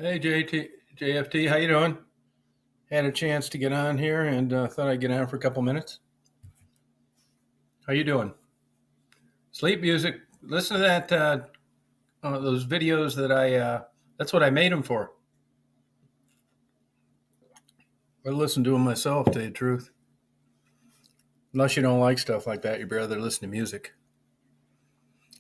Hey JFT, how you doing? Had a chance to get on here and thought I'd get on for a couple minutes. How you doing? Sleep music. Listen to that. Those videos that I. That's what I made them for. I listen to them myself. To tell you the truth, unless you don't like stuff like that, you'd rather listen to music.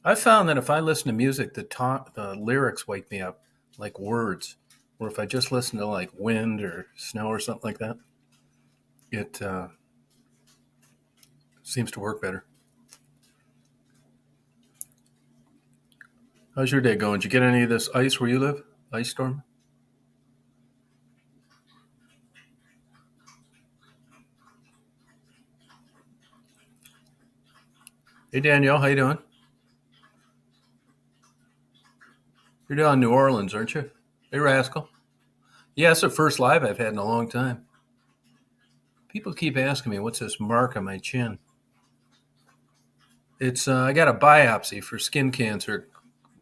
I found that if I listen to music, the lyrics wake me up, like words. Or if I just listen to like wind or snow or something like that, it seems to work better. How's your day going? Did you get any of this ice where you live? Ice storm? Hey Danielle, how you doing? You're down in New Orleans, aren't you? Hey Rascal. Yeah, it's the first live I've had in a long time. People keep asking me what's this mark on my chin. It's I got a biopsy for skin cancer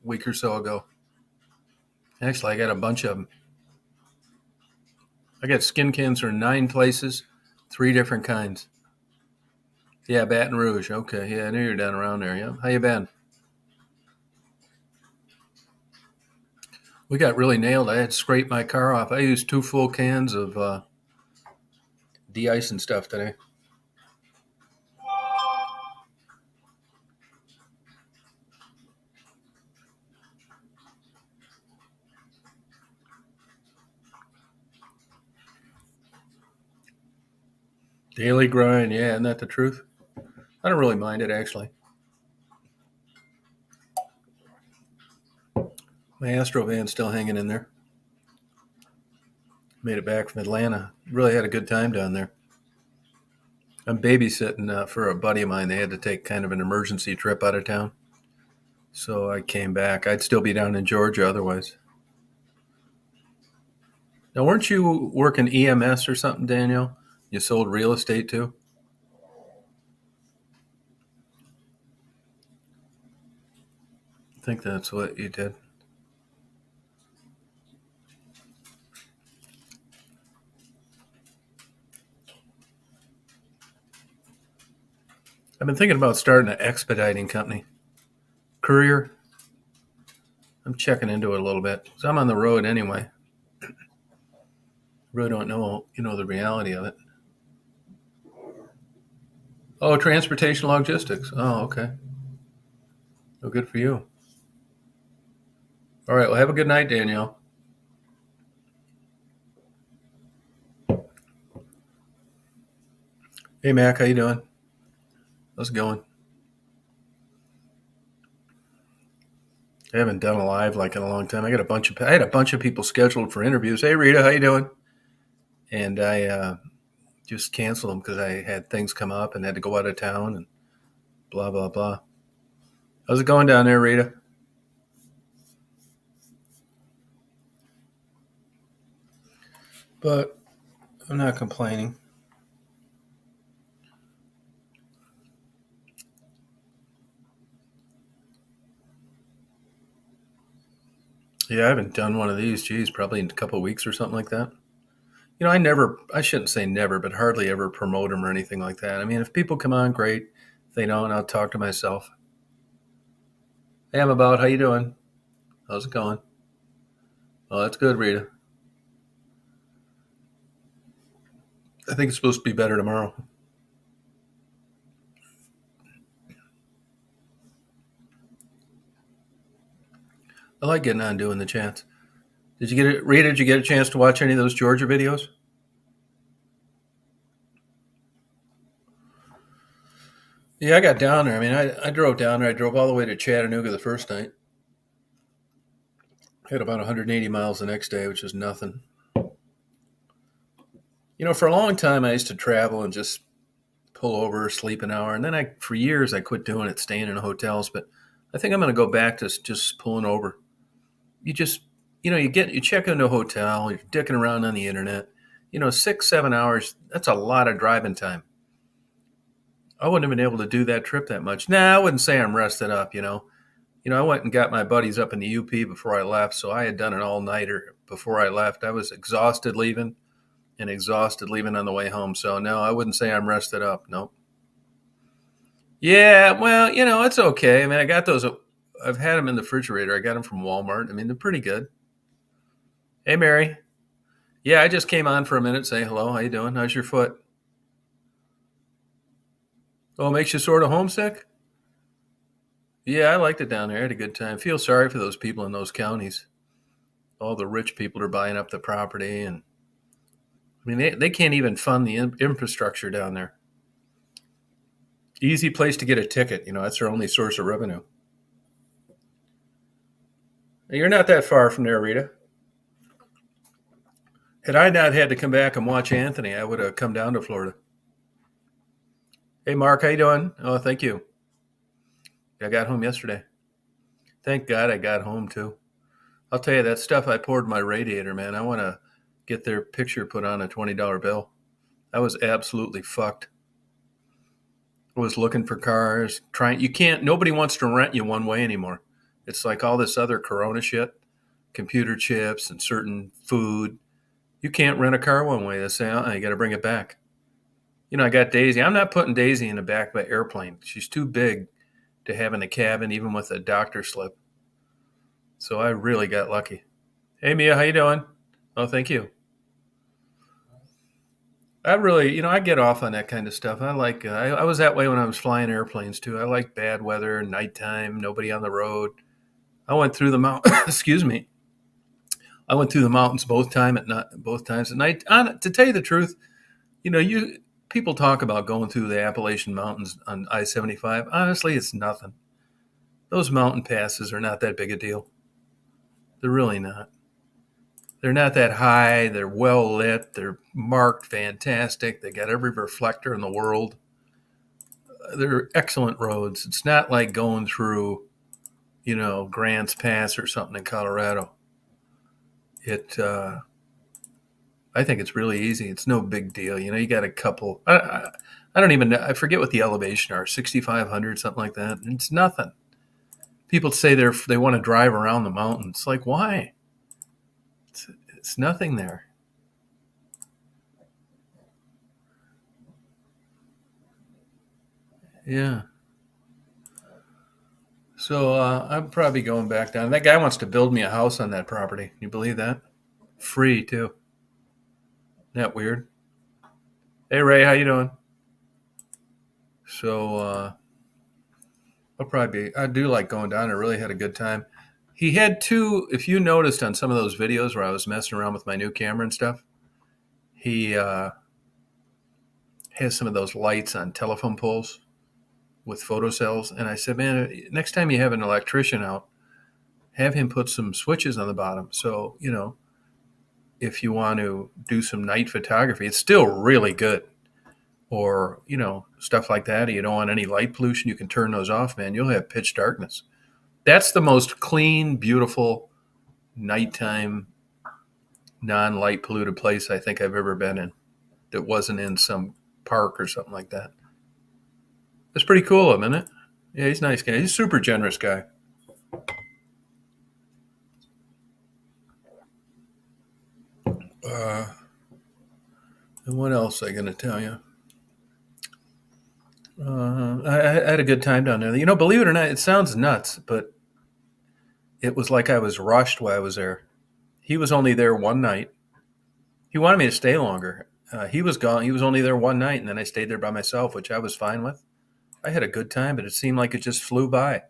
a week or so ago. Actually, I got a bunch of them. I got skin cancer in 9 places, 3 different kinds. Yeah, Baton Rouge. Okay, yeah, I knew you're down around there. Yeah, how you been? We got really nailed. I had to scrape my car off. I used 2 full cans of de-ice and stuff today. Daily grind, yeah, isn't that the truth? I don't really mind it actually. My Astro van's still hanging in there. Made it back from Atlanta. Really had a good time down there. I'm babysitting for a buddy of mine. They had to take kind of an emergency trip out of town. So I came back. I'd still be down in Georgia otherwise. Now, weren't you working EMS or something, Daniel? You sold real estate too? I think that's what you did. I've been thinking about starting an expediting company. Courier. I'm checking into it a little bit. So I'm on the road anyway. Really don't know, the reality of it. Oh, transportation logistics. Oh, okay. Oh, good for you. All right. Well, have a good night, Danielle. Hey, Mac. How you doing? How's it going? I haven't done a live like in a long time. I had a bunch of people scheduled for interviews. Hey, Rita, how you doing? And I just canceled them because I had things come up and had to go out of town and blah blah blah. How's it going down there, Rita? But I'm not complaining. Yeah, I haven't done one of these. Geez, probably in a couple of weeks or something like that. I shouldn't say never, but hardly ever promote them or anything like that. I mean, if people come on, great. If they don't, I'll talk to myself. Hey, I'm about. How you doing? How's it going? Oh, that's good, Rita. I think it's supposed to be better tomorrow. I like getting on doing the chats. Did you get it, Rita? Did you get a chance to watch any of those Georgia videos? Yeah, I got down there. I mean, I drove down there. I drove all the way to Chattanooga the first night. Had about 180 miles the next day, which is nothing. For a long time, I used to travel and just pull over, sleep an hour, and then for years, I quit doing it, staying in hotels. But I think I'm going to go back to just pulling over. You just, you check into a hotel, you're dicking around on the internet. 6, 7 hours. That's a lot of driving time. I wouldn't have been able to do that trip that much. Nah, I wouldn't say I'm rested up. I went and got my buddies up in the UP before I left, so I had done an all-nighter before I left. I was exhausted leaving and exhausted leaving on the way home. So no, I wouldn't say I'm rested up. Nope. Yeah, well, it's okay. I mean, I got those. I've had them in the refrigerator. I got them from Walmart. I mean, they're pretty good. Hey, Mary. Yeah, I just came on for a minute. Say hello. How you doing? How's your foot? Oh, it makes you sort of homesick? Yeah, I liked it down there. I had a good time. Feel sorry for those people in those counties. All the rich people are buying up the property, and I mean, they can't even fund the infrastructure down there. Easy place to get a ticket. That's their only source of revenue. You're not that far from there, Rita. Had I not had to come back and watch Anthony, I would have come down to Florida. Hey, Mark, how you doing? Oh, thank you. I got home yesterday. Thank God I got home too. I'll tell you that stuff I poured in my radiator, man. I want to get their picture put on a $20 bill. I was absolutely fucked. I was looking for cars, nobody wants to rent you one way anymore. It's like all this other Corona shit, computer chips and certain food. You can't rent a car one way. They say, you got to bring it back. I got Daisy. I'm not putting Daisy in the back of an airplane. She's too big to have in the cabin, even with a doctor slip. So I really got lucky. Hey, Mia, how you doing? Oh, thank you. I really, I get off on that kind of stuff. I like, I was that way when I was flying airplanes too. I like bad weather, nighttime, nobody on the road. I went through the mountain. Excuse me. I went through the mountains both times at night. To tell you the truth, you people talk about going through the Appalachian Mountains on I-75. Honestly, it's nothing. Those mountain passes are not that big a deal. They're really not. They're not that high. They're well lit. They're marked fantastic. They got every reflector in the world. They're excellent roads. It's not like going through, Grants Pass or something in Colorado. I think it's really easy. It's no big deal. You got a couple. I don't even know. I forget what the elevation are. 6,500, something like that. It's nothing. People say they want to drive around the mountains. Like, why? It's nothing there. Yeah. So I'm probably going back down. That guy wants to build me a house on that property. Can you believe that? Free too. Isn't that weird? Hey Ray, how you doing? So I do like going down. I really had a good time. He had two, if you noticed on some of those videos where I was messing around with my new camera and stuff, he has some of those lights on telephone poles with photocells. And I said, man, next time you have an electrician out, have him put some switches on the bottom. So, if you want to do some night photography, it's still really good. Or, stuff like that. You don't want any light pollution. You can turn those off, man. You'll have pitch darkness. That's the most clean, beautiful nighttime, non-light polluted place I think I've ever been in that wasn't in some park or something like that. It's pretty cool of him, isn't it? Yeah, he's a nice guy. He's a super generous guy. And what else am I going to tell you? I had a good time down there. Believe it or not, it sounds nuts, but it was like I was rushed while I was there. He was only there one night. He wanted me to stay longer. He was gone. He was only there one night, and then I stayed there by myself, which I was fine with. I had a good time, but it seemed like it just flew by.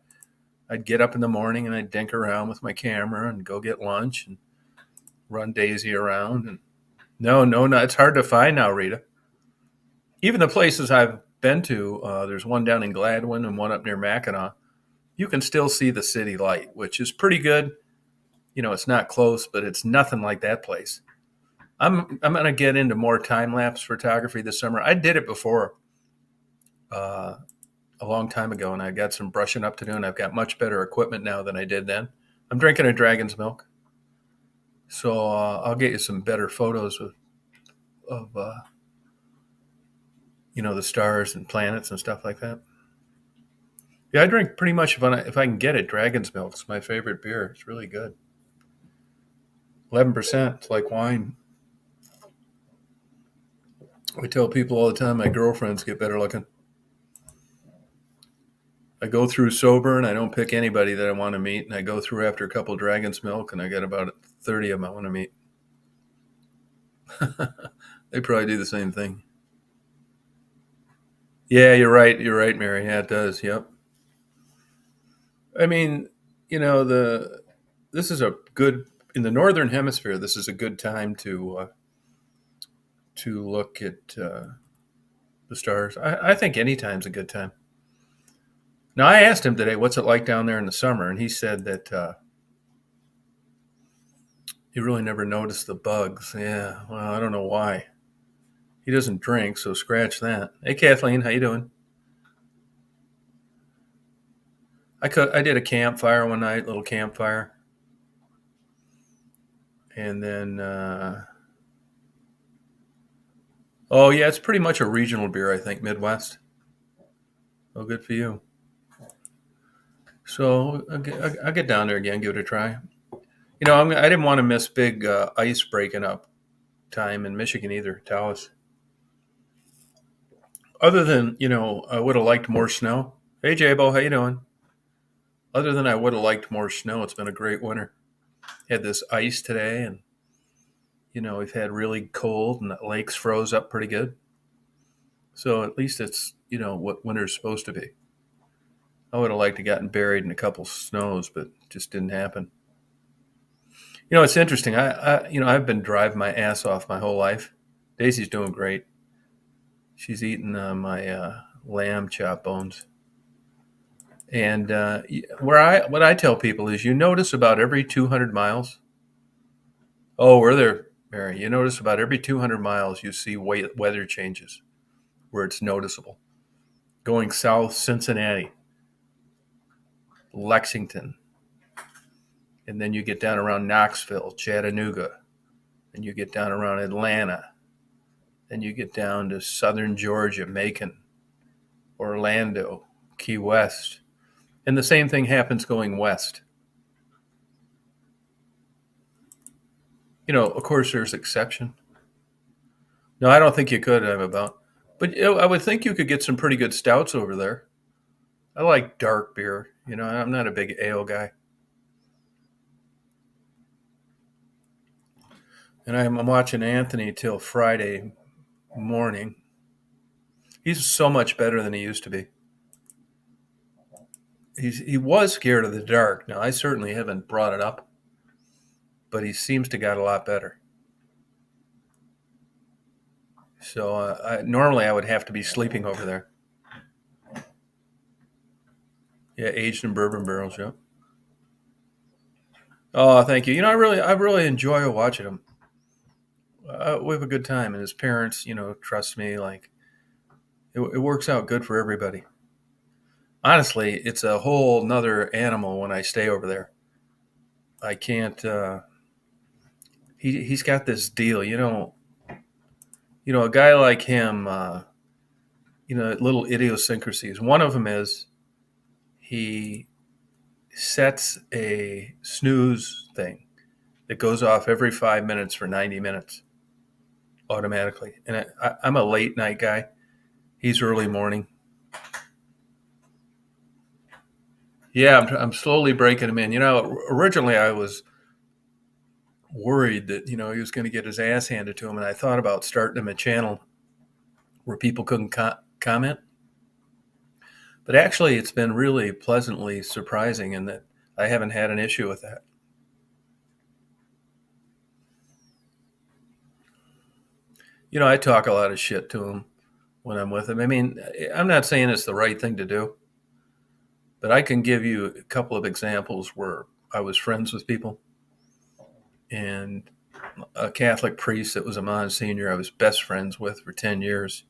I'd get up in the morning and I'd dink around with my camera and go get lunch and run Daisy around. And no, it's hard to find now, Rita. Even the places I've been to, there's one down in Gladwin and one up near Mackinac. You can still see the city light, which is pretty good. It's not close, but it's nothing like that place. I'm going to get into more time lapse photography this summer. I did it before a long time ago, and I got some brushing up to do, and I've got much better equipment now than I did then. I'm drinking a dragon's milk, so I'll get you some better photos of the stars and planets and stuff like that. Yeah, I drink pretty much if I can get it. Dragon's milk is my favorite beer. It's really good. 11%. It's like wine. I tell people all the time my girlfriends get better looking. I go through sober and I don't pick anybody that I want to meet. And I go through after a couple of Dragon's Milk and I got about 30 of them I want to meet. They probably do the same thing. Yeah, you're right. You're right, Mary. Yeah, it does. Yep. I mean, you know, this is a good in the northern hemisphere. This is a good time to look at the stars. I think any time's a good time. Now, I asked him today, "What's it like down there in the summer?" And he said that he really never noticed the bugs. Yeah, well, I don't know why. He doesn't drink, so scratch that. Hey, Kathleen, how you doing? I did a campfire one night, little campfire, and then oh yeah, it's pretty much a regional beer, I think, Midwest. Oh, good for you. So I'll get down there again, give it a try. You know, I didn't want to miss big ice breaking up time in Michigan either, Taos. Other than I would have liked more snow. Hey, Jabo, how you doing? Other than I would have liked more snow, it's been a great winter. Had this ice today, and we've had really cold, and the lakes froze up pretty good. So at least it's what winter's supposed to be. I would have liked to gotten buried in a couple snows, but it just didn't happen. It's interesting. I've been driving my ass off my whole life. Daisy's doing great. She's eating my lamb chop bones. And what I tell people is, you notice about every 200 miles. Oh, we're there, Mary. You notice about every 200 miles you see weather changes where it's noticeable. Going south, Cincinnati, Lexington, and then you get down around Knoxville, Chattanooga, and you get down around Atlanta, then you get down to southern Georgia, Macon, Orlando, Key West. And the same thing happens going west. Of course, there's exception. No, I don't think you could. I'm about, but I would think you could get some pretty good stouts over there. I like dark beer. I'm not a big ale guy, and I'm watching Anthony till Friday morning. He's so much better than he used to be. He was scared of the dark. Now I certainly haven't brought it up, but he seems to got a lot better. So normally I would have to be sleeping over there. Yeah, aged in bourbon barrels. Yeah. Oh, thank you. I really enjoy watching him. We have a good time, and his parents, trust me. Like it works out good for everybody. Honestly, it's a whole nother animal when I stay over there. I can't. He's got this deal. A guy like him. Little idiosyncrasies. One of them is he sets a snooze thing that goes off every 5 minutes for 90 minutes automatically. And I'm a late night guy. He's early morning. Yeah, I'm slowly breaking him in. Originally I was worried that, he was going to get his ass handed to him. And I thought about starting him a channel where people couldn't comment. But actually, it's been really pleasantly surprising in that I haven't had an issue with that. I talk a lot of shit to him when I'm with him. I mean, I'm not saying it's the right thing to do, but I can give you a couple of examples where I was friends with people, and a Catholic priest that was a Monsignor I was best friends with for 10 years.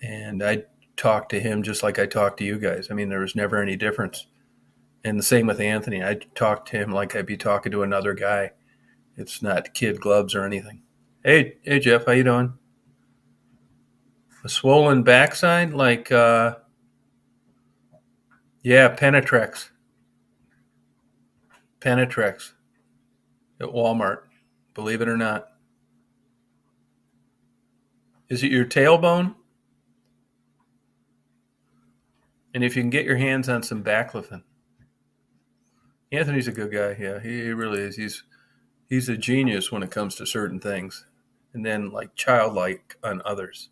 And I talked to him just like I talked to you guys. I mean, there was never any difference. And the same with Anthony. I talked to him like I'd be talking to another guy. It's not kid gloves or anything. Hey, Jeff, how you doing? A swollen backside, like yeah, Penetrex. Penetrex. at Walmart. Believe it or not. Is it your tailbone? And if you can get your hands on some baclofen. Anthony's a good guy. Yeah, he really is. He's a genius when it comes to certain things, and then like childlike on others.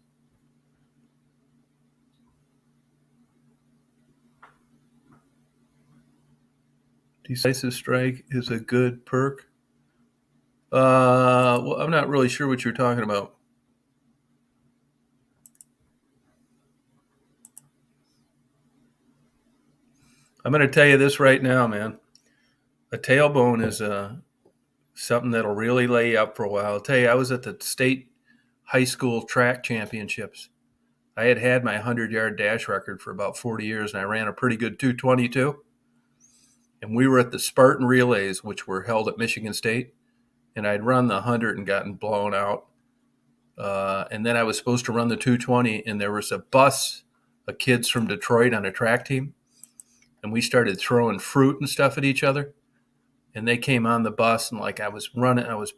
Decisive strike is a good perk. Well, I'm not really sure what you're talking about. I'm going to tell you this right now, man. A tailbone is something that'll really lay you up for a while. I'll tell you, I was at the state high school track championships. I had had my 100-yard dash record for about 40 years, and I ran a pretty good 222. And we were at the Spartan Relays, which were held at Michigan State. And I'd run the 100 and gotten blown out. And then I was supposed to run the 220, and there was a bus of kids from Detroit on a track team. And we started throwing fruit and stuff at each other. And they came on the bus, and like I was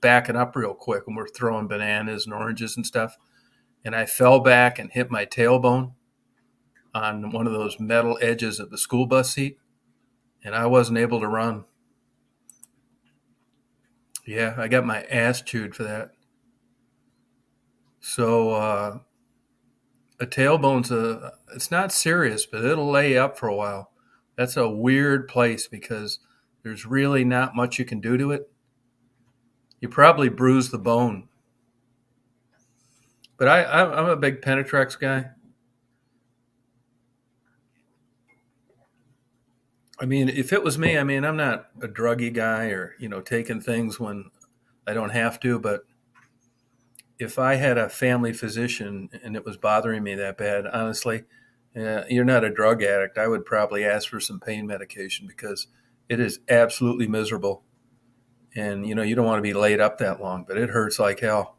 backing up real quick, and we're throwing bananas and oranges and stuff. And I fell back and hit my tailbone on one of those metal edges of the school bus seat, and I wasn't able to run. Yeah, I got my ass chewed for that. So a tailbone's it's not serious, but it'll lay you up for a while. That's a weird place because there's really not much you can do to it. You probably bruise the bone. But I'm a big Penetrex guy. I mean, if it was me, I mean, I'm not a druggy guy or, taking things when I don't have to. But if I had a family physician and it was bothering me that bad, honestly, you're not a drug addict. I would probably ask for some pain medication because it is absolutely miserable. And, you don't want to be laid up that long, but it hurts like hell.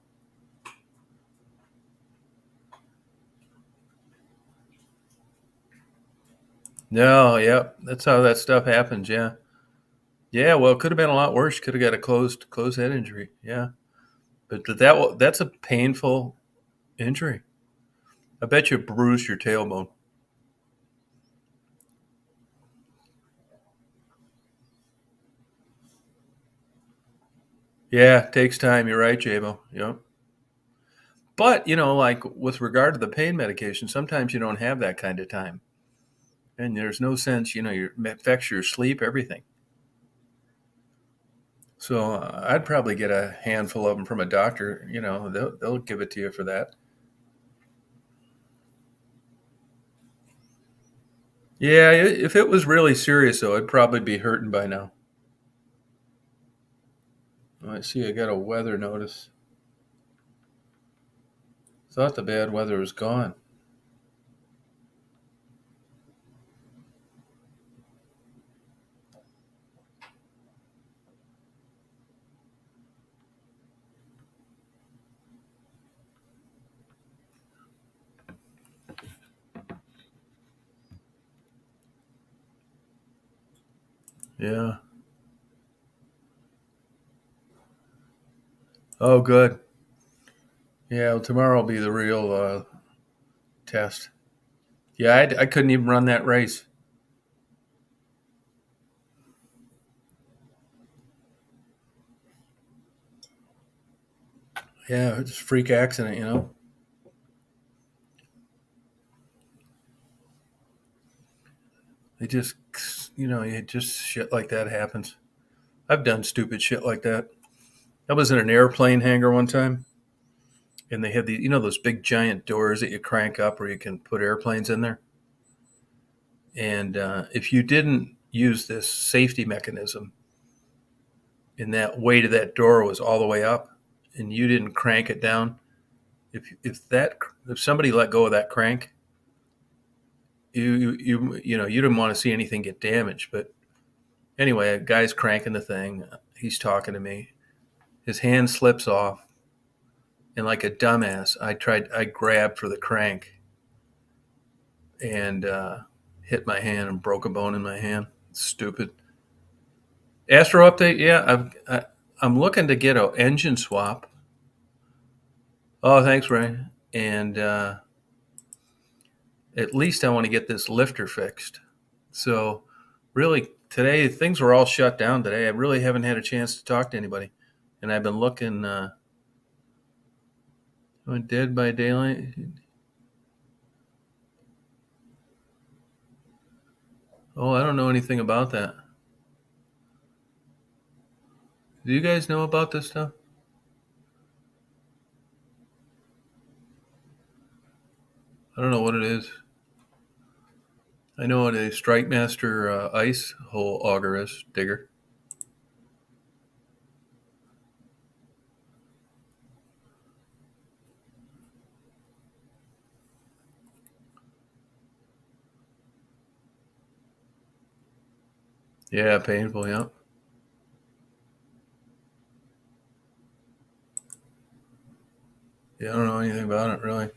No, yep. That's how that stuff happens. Yeah. Yeah. Well, it could have been a lot worse. Could have got a closed head injury. Yeah. But that's a painful injury. I bet you bruised your tailbone. Yeah. Takes time. You're right, Jabo. Yep. But, like with regard to the pain medication, sometimes you don't have that kind of time. And there's no sense, it affects your sleep, everything. So I'd probably get a handful of them from a doctor. They'll give it to you for that. Yeah, if it was really serious, though, I'd probably be hurting by now. I see I got a weather notice. Thought the bad weather was gone. Yeah. Oh, good. Yeah, well, tomorrow will be the real test. Yeah, I couldn't even run that race. Yeah, it's a freak accident. It just, it just shit like that happens. I've done stupid shit like that. I was in an airplane hangar one time, and they had those big giant doors that you crank up where you can put airplanes in there. And if you didn't use this safety mechanism, and that weight of that door was all the way up, and you didn't crank it down, if somebody let go of that crank, you didn't want to see anything get damaged. But anyway, a guy's cranking the thing. He's talking to me. His hand slips off, and like a dumbass, I grabbed for the crank and hit my hand and broke a bone in my hand. Stupid. Astro update, yeah. I'm looking to get an engine swap. Oh, thanks, Ray. And at least I want to get this lifter fixed. So, really, today things were all shut down today. I really haven't had a chance to talk to anybody, and I've been looking. Went Dead by Daylight. Oh, I don't know anything about that. Do you guys know about this stuff? I don't know what it is. I know what a Strike Master ice hole auger is, digger. Yeah, painful, yeah. Yeah, I don't know anything about it, really.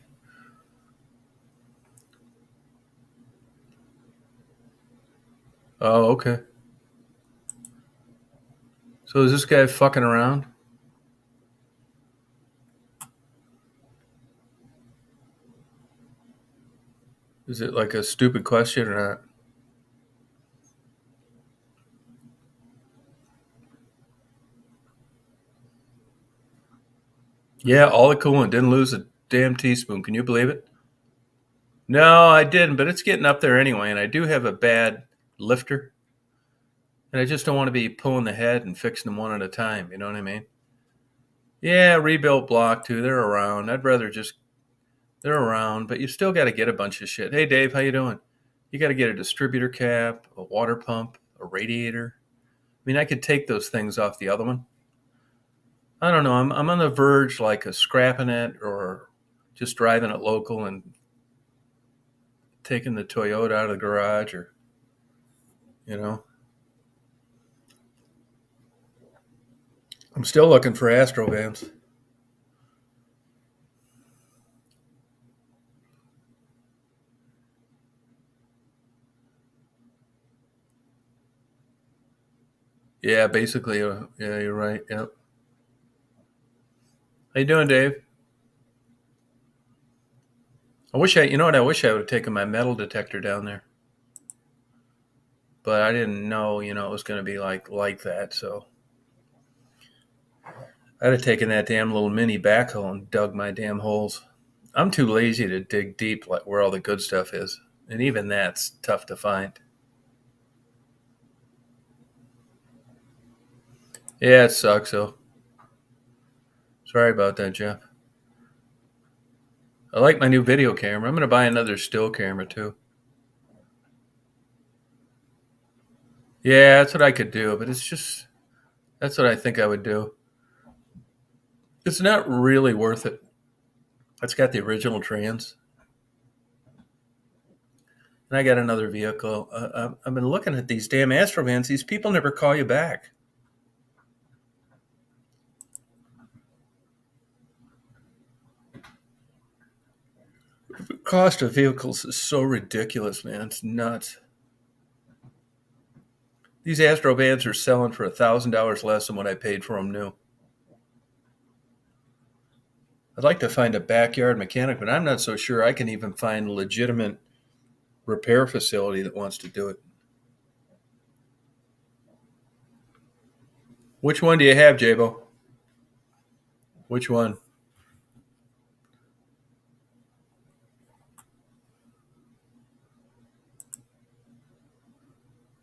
Oh, okay. So is this guy fucking around? Is it like a stupid question or not? Yeah, all the coolant. Didn't lose a damn teaspoon. Can you believe it? No, I didn't, but it's getting up there anyway, and I do have a bad lifter. And I just don't want to be pulling the head and fixing them one at a time. You know what I mean? Yeah, rebuilt block too. They're around. I'd rather just they're around, but you still got to get a bunch of shit. Hey, Dave, how you doing? You got to get a distributor cap, a water pump, a radiator. I mean, I could take those things off the other one. I don't know. I'm on the verge, like of scrapping it or just driving it local and taking the Toyota out of the garage, or you know. I'm still looking for Astro vans. Yeah, basically. Yeah, you're right. Yep. How you doing, Dave? I wish I, you know what? I wish I would have taken my metal detector down there, but I didn't know, it was going to be like that. So I'd have taken that damn little mini backhoe and dug my damn holes. I'm too lazy to dig deep, like where all the good stuff is, and even that's tough to find. Yeah, it sucks. So sorry about that, Jeff. I like my new video camera. I'm going to buy another still camera too. Yeah, that's what I could do, but it's just that's what I think I would do. It's not really worth it. It's got the original trans, and I got another vehicle. I've been looking at these damn Astrovans. These people never call you back. The cost of vehicles is so ridiculous, man. It's nuts. These Astrovans are selling for $1,000 less than what I paid for them new. I'd like to find a backyard mechanic, but I'm not so sure I can even find a legitimate repair facility that wants to do it. Which one do you have, Jabo? Which one?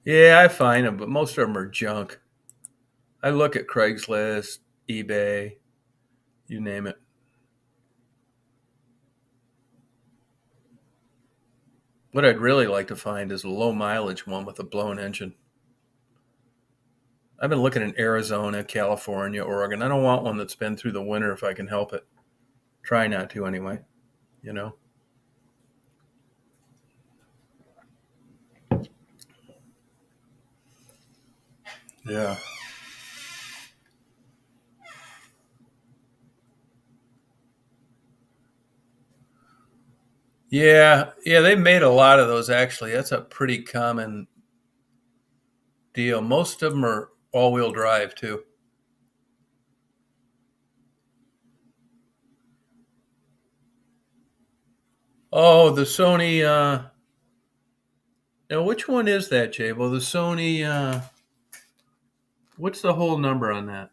Yeah, I find them, but most of them are junk. I look at Craigslist, eBay, you name it. What I'd really like to find is a low mileage one with a blown engine. I've been looking in Arizona, California, Oregon. I don't want one that's been through the winter if I can help it. Try not to anyway, you know? Yeah. Yeah, they've made a lot of those actually. That's a pretty common deal. Most of them are all wheel drive too. Oh, the Sony. Now, which one is that, Jabo? The Sony. What's the whole number on that?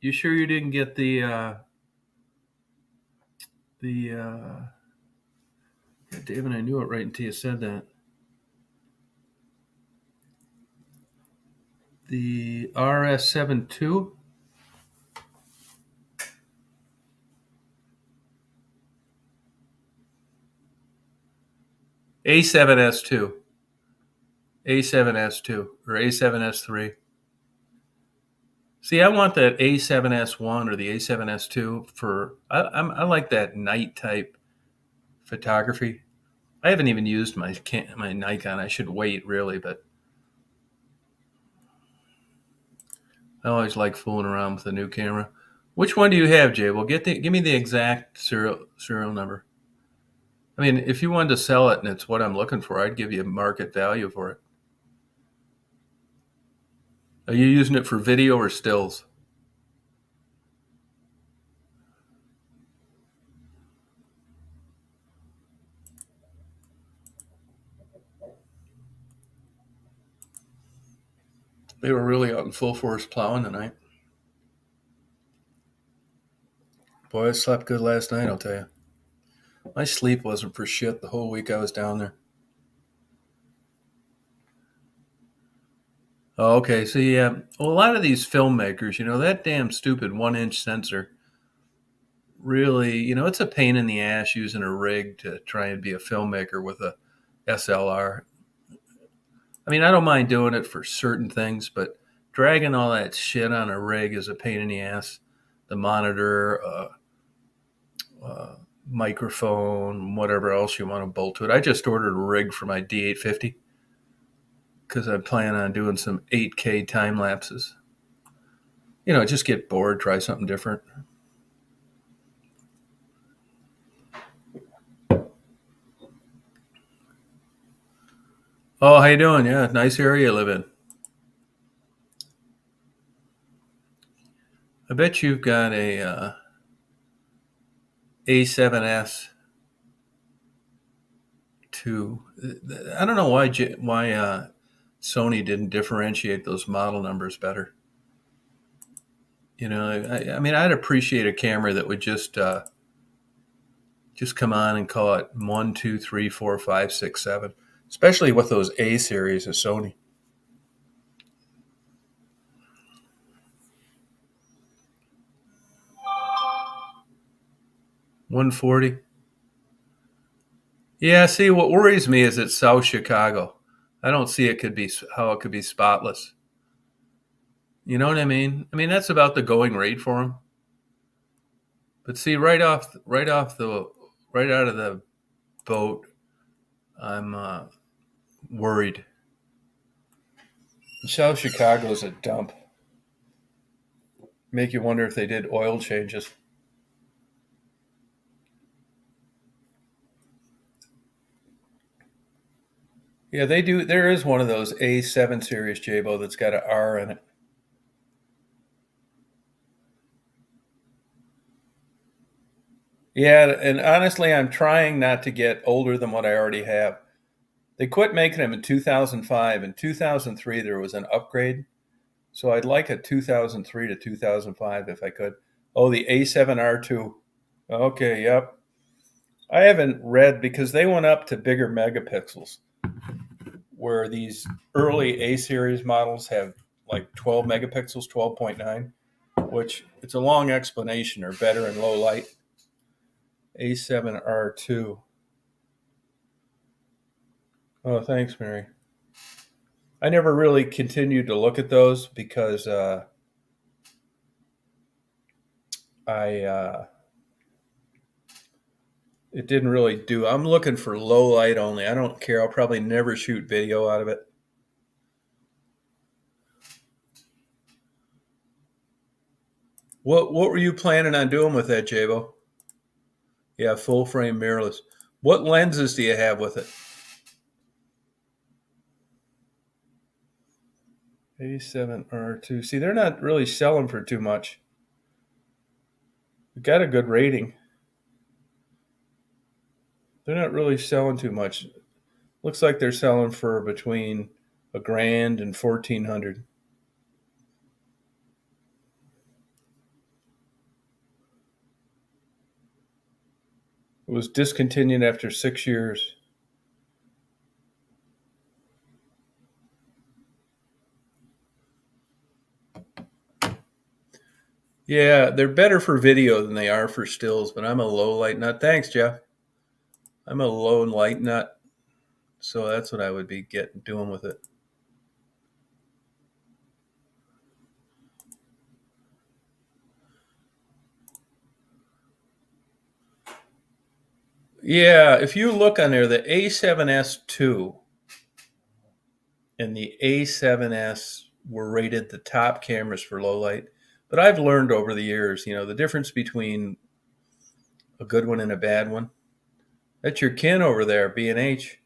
You sure you didn't get the? Yeah, David, I knew it right until you said that. The RS72. A7S2. A7S2 or A7S3. See, I want that A7S1 or the A7S2 for. I like that night type photography. I haven't even used my Nikon. I should wait really, but I always like fooling around with a new camera. Which one do you have, Jay? Well, give me the exact serial number. I mean, if you wanted to sell it and it's what I'm looking for, I'd give you market value for it. Are you using it for video or stills? They were really out in full force plowing tonight. Boy, I slept good last night, I'll tell you. My sleep wasn't for shit the whole week I was down there. Oh, okay. So, yeah, well, a lot of these filmmakers, that damn stupid 1-inch sensor really, it's a pain in the ass using a rig to try and be a filmmaker with a SLR. I mean, I don't mind doing it for certain things, but dragging all that shit on a rig is a pain in the ass. The monitor, microphone, whatever else you want to bolt to it. I just ordered a rig for my D850 because I plan on doing some 8K time lapses. Just get bored, try something different. Oh, how you doing? Yeah, nice area you live in. I bet you've got a A7S II. I don't know why Sony didn't differentiate those model numbers better. I mean, I'd appreciate a camera that would just come on and call it 1, 2, 3, 4, 5, 6, 7, especially with those A series of Sony. 140. Yeah, see, what worries me is it's South Chicago. I don't see how it could be spotless. You know what I mean? I mean that's about the going rate for them. But see, right out of the boat, I'm worried. South Chicago's a dump. Make you wonder if they did oil changes. Yeah, they do. There is one of those A7 series Jabo that's got an R in it. Yeah, and honestly, I'm trying not to get older than what I already have. They quit making them in 2005. In 2003, there was an upgrade. So I'd like a 2003 to 2005 if I could. Oh, the A7R2. Okay, yep. I haven't read because they went up to bigger megapixels, where these early A series models have like 12 megapixels, 12.9, which it's a long explanation, are better in low light. A7R2. Oh, thanks, Mary. I never really continued to look at those because I it didn't really do. I'm looking for low light only. I don't care. I'll probably never shoot video out of it. What were you planning on doing with that, Jabo? Yeah, full frame mirrorless. What lenses do you have with it? A7R2. See, they're not really selling for too much. We got a good rating. They're not really selling too much. Looks like they're selling for between $1,000 and 1,400. It was discontinued after 6 years. Yeah, they're better for video than they are for stills, but I'm a low light nut. Thanks, Jeff. I'm a low light nut, so that's what I would be doing with it. Yeah, if you look on there, the A7S2 and the A7S were rated the top cameras for low light. But I've learned over the years, the difference between a good one and a bad one. That's your kin over there, B&H.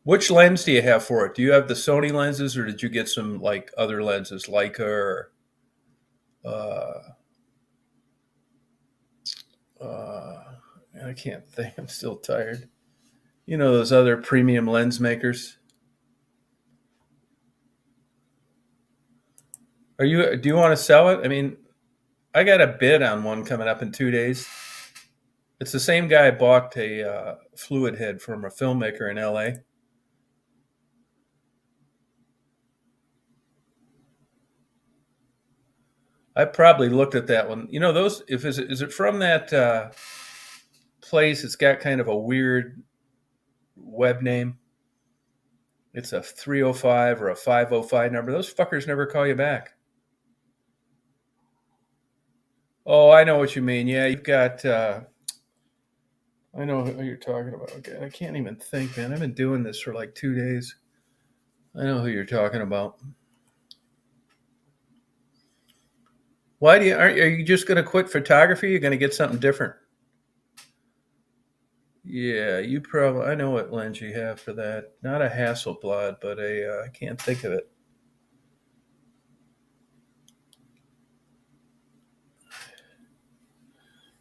Which lens do you have for it? Do you have the Sony lenses, or did you get some like other lenses, Leica or uh, uh, I can't think. I'm still tired. Those other premium lens makers. Do you want to sell it? I mean, I got a bid on one coming up in 2 days. It's the same guy bought a fluid head from a filmmaker in LA. I probably looked at that one. Those. If is it from that place? It's got kind of a weird web name. It's a 305 or a 505 number. Those fuckers never call you back. Oh, I know what you mean. Yeah, you've got. I know who you're talking about. Okay, I can't even think, man. I've been doing this for like 2 days. I know who you're talking about. Why are you just going to quit photography? You're going to get something different. Yeah, you probably. I know what lens you have for that. Not a Hasselblad, but I can't think of it.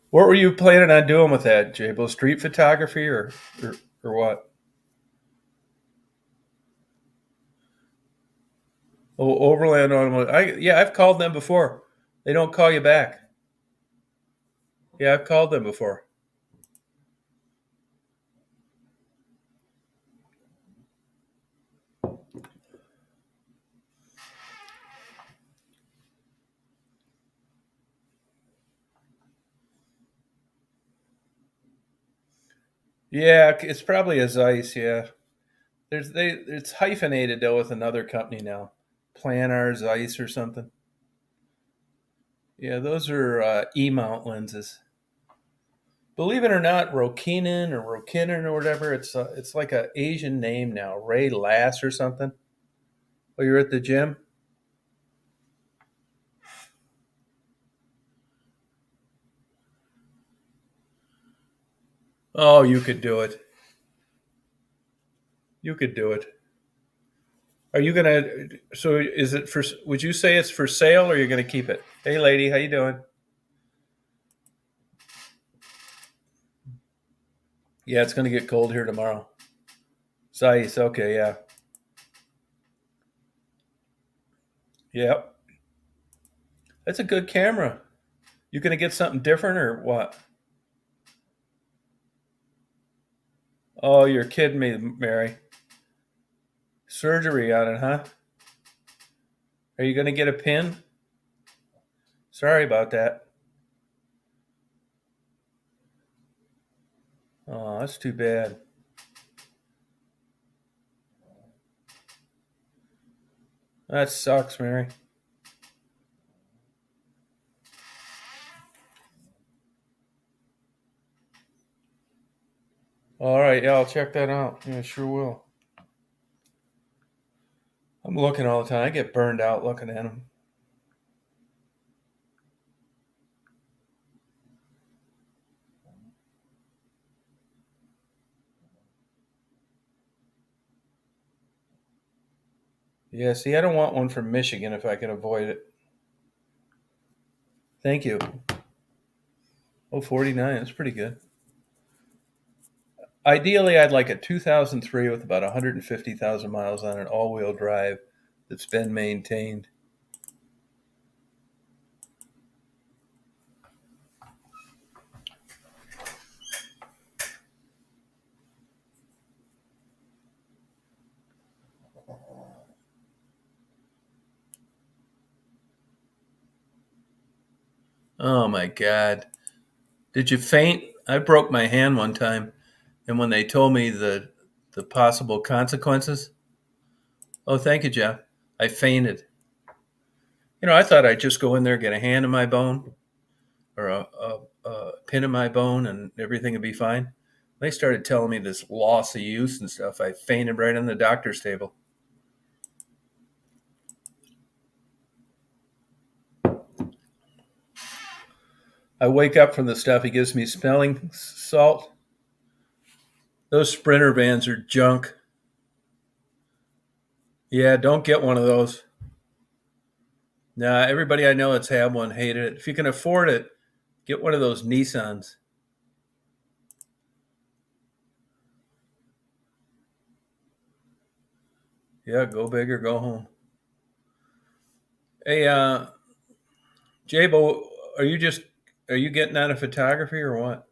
What were you planning on doing with that, Jabo? Street photography or what? Oh, Overland Automotive. I've called them before. They don't call you back. Yeah, I've called them before. Yeah, it's probably a Zeiss. Yeah, it's hyphenated though with another company now, Planar Zeiss or something. Yeah, those are E-mount lenses. Believe it or not, Rokinen or whatever. It's like a Asian name now, Ray Lass or something. Oh, you're at the gym. Oh, you could do it. You could do it. Are you gonna? So is it for? Would you say it's for sale, or you're gonna keep it? Hey, lady, how you doing? Yeah, it's gonna get cold here tomorrow. Zeiss. Okay, yeah, yep. That's a good camera. You gonna get something different or what? Oh, you're kidding me, Mary. Surgery on it, huh? Are you gonna get a pin? Sorry about that. Oh, that's too bad. That sucks, Mary. All right, yeah, I'll check that out. Yeah, sure will. I'm looking all the time. I get burned out looking at them. Yeah, see, I don't want one from Michigan if I can avoid it. Thank you. Oh, 49. That's pretty good. Ideally, I'd like a 2003 with about 150,000 miles on an all-wheel drive that's been maintained. Oh my God. Did you faint? I broke my hand one time, and when they told me the possible consequences, oh, thank you, Jeff, I fainted. I thought I'd just go in there, get a hand in my bone or a pin in my bone, and everything would be fine. They started telling me this loss of use and stuff. I fainted right on the doctor's table. I wake up from the stuff. He gives me smelling salt. Those Sprinter vans are junk. Yeah, don't get one of those. Nah, everybody I know that's had one hated it. If you can afford it, get one of those Nissans. Yeah, go big or go home. Hey, Jabo, are you getting out of photography or what?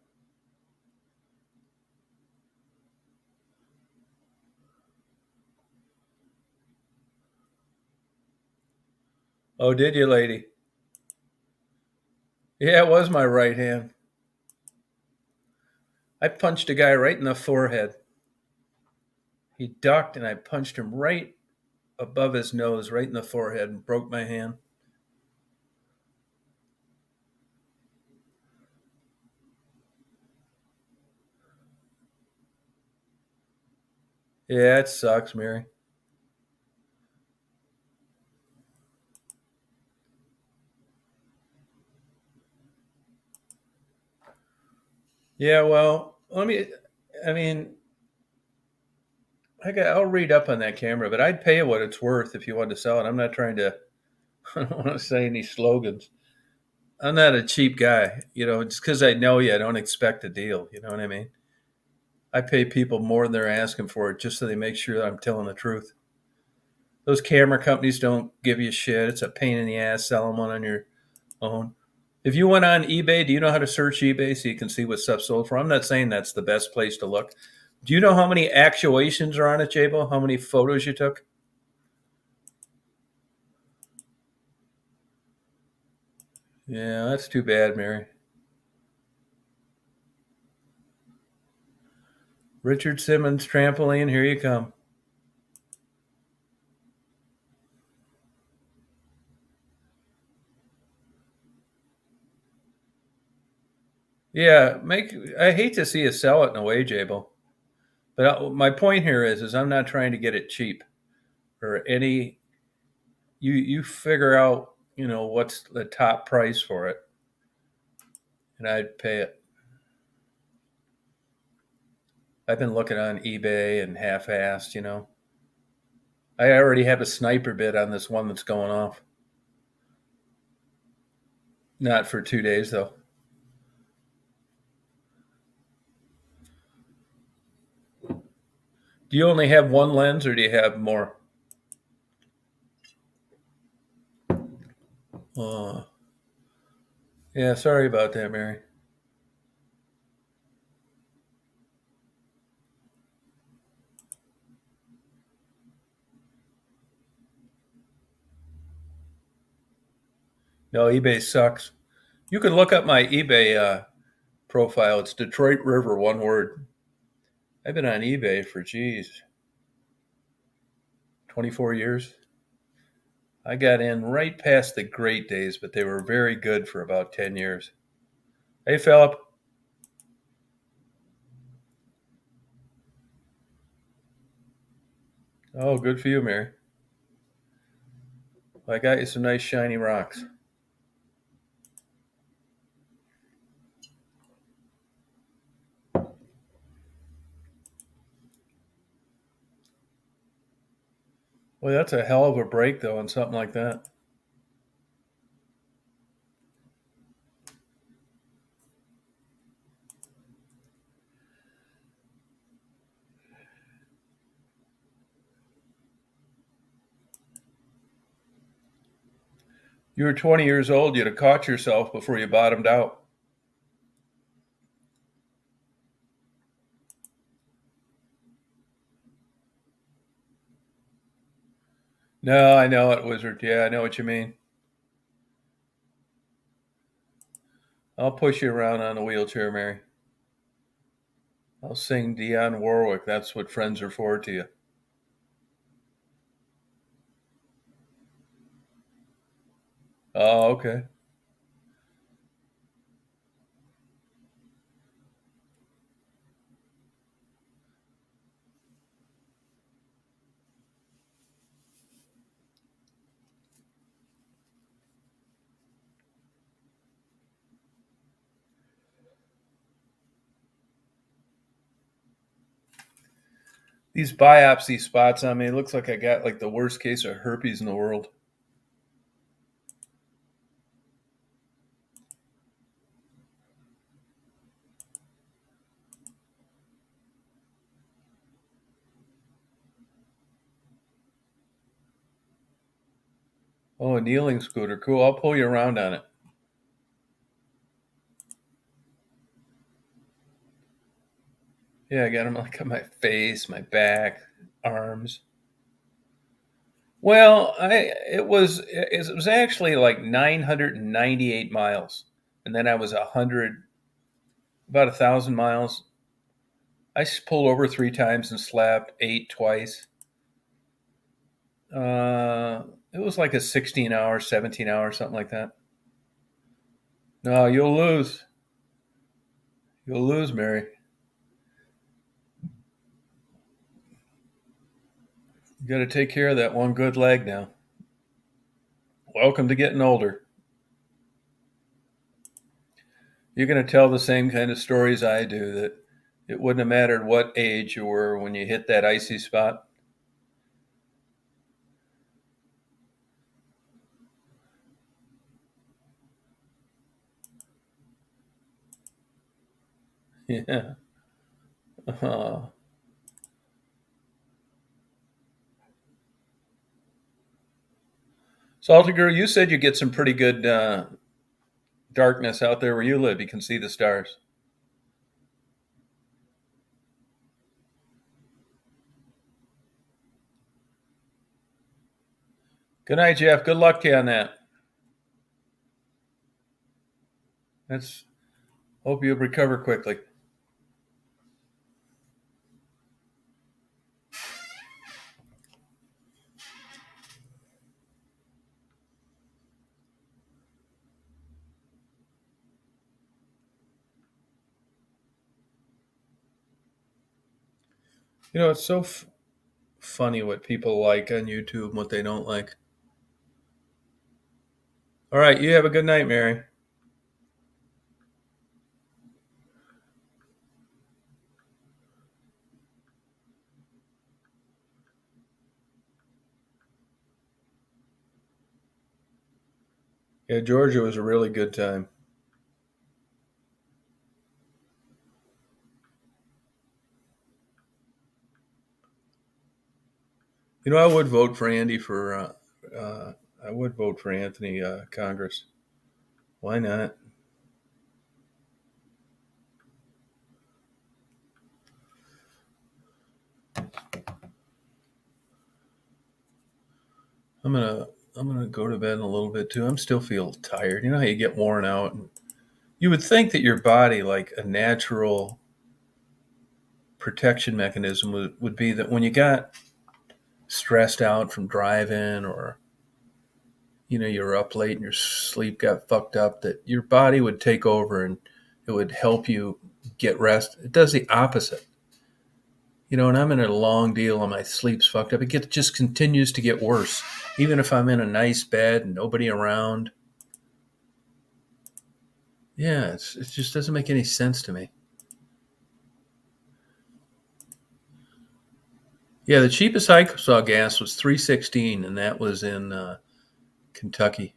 Oh, did you, lady? Yeah, it was my right hand. I punched a guy right in the forehead. He ducked and I punched him right above his nose, right in the forehead, and broke my hand. Yeah, it sucks, Mary. Yeah, well, I mean, I'll read up on that camera, but I'd pay it what it's worth if you wanted to sell it. I'm not trying to, I don't want to say any slogans. I'm not a cheap guy, just because I know you, I don't expect a deal. You know what I mean? I pay people more than they're asking for it just so they make sure that I'm telling the truth. Those camera companies don't give you shit. It's a pain in the ass selling one on your own. If you went on eBay, do you know how to search eBay so you can see what stuff sold for? I'm not saying that's the best place to look. Do you know how many actuations are on it, Jabo? How many photos you took? Yeah, that's too bad, Mary. Richard Simmons trampoline, here you come. Yeah, I hate to see you sell it in a way, Jabo. But my point here is I'm not trying to get it cheap or any. You figure out what's the top price for it, and I'd pay it. I've been looking on eBay and half-assed. I already have a sniper bid on this one that's going off. Not for 2 days though. Do you only have one lens or do you have more? Uh, yeah, sorry about that, Mary. No, eBay sucks. You can look up my eBay profile. It's Detroit River, one word. I've been on eBay for, geez, 24 years. I got in right past the great days, but they were very good for about 10 years. Hey, Philip. Oh, good for you, Mary. I got you some nice shiny rocks. Well, that's a hell of a break, though, on something like that. You were 20 years old, you'd have caught yourself before you bottomed out. No, I know it, Wizard. Yeah, I know what you mean. I'll push you around on a wheelchair, Mary. I'll sing Dionne Warwick. That's what friends are for to you. Oh, okay. These biopsy spots on me, it looks like I got like the worst case of herpes in the world. Oh, a kneeling scooter. Cool. I'll pull you around on it. Yeah, I got them like on my face, my back, arms. Well, it was actually like 998 miles, and then I was 100, about 1,000 miles. I pulled over 3 times and slept, ate twice. It was like a 16 hour, 17 hour, something like that. No, you'll lose. You'll lose, Mary. You got to take care of that one good leg now. Welcome to getting older. You're going to tell the same kind of stories I do, that it wouldn't have mattered what age you were when you hit that icy spot. Yeah. Uh, Salty Girl, you said you get some pretty good darkness out there where you live. You can see the stars. Good night, Jeff. Good luck to you on that. Let's hope you recover quickly. It's so funny what people like on YouTube and what they don't like. All right, you have a good night, Mary. Yeah, Georgia was a really good time. I would vote for Andy for. I would vote for Anthony Congress. Why not? I'm gonna I'm gonna go to bed in a little bit too. I'm still feel tired. You know how you get worn out, and you would think that your body, like a natural protection mechanism, would be that when you got stressed out from driving, or you're up late and your sleep got fucked up, that your body would take over and it would help you get rest. It does the opposite. And I'm in a long deal and my sleep's fucked up. Just continues to get worse. Even if I'm in a nice bed and nobody around. Yeah, it just doesn't make any sense to me. Yeah, the cheapest I saw gas was $3.16, and that was in Kentucky.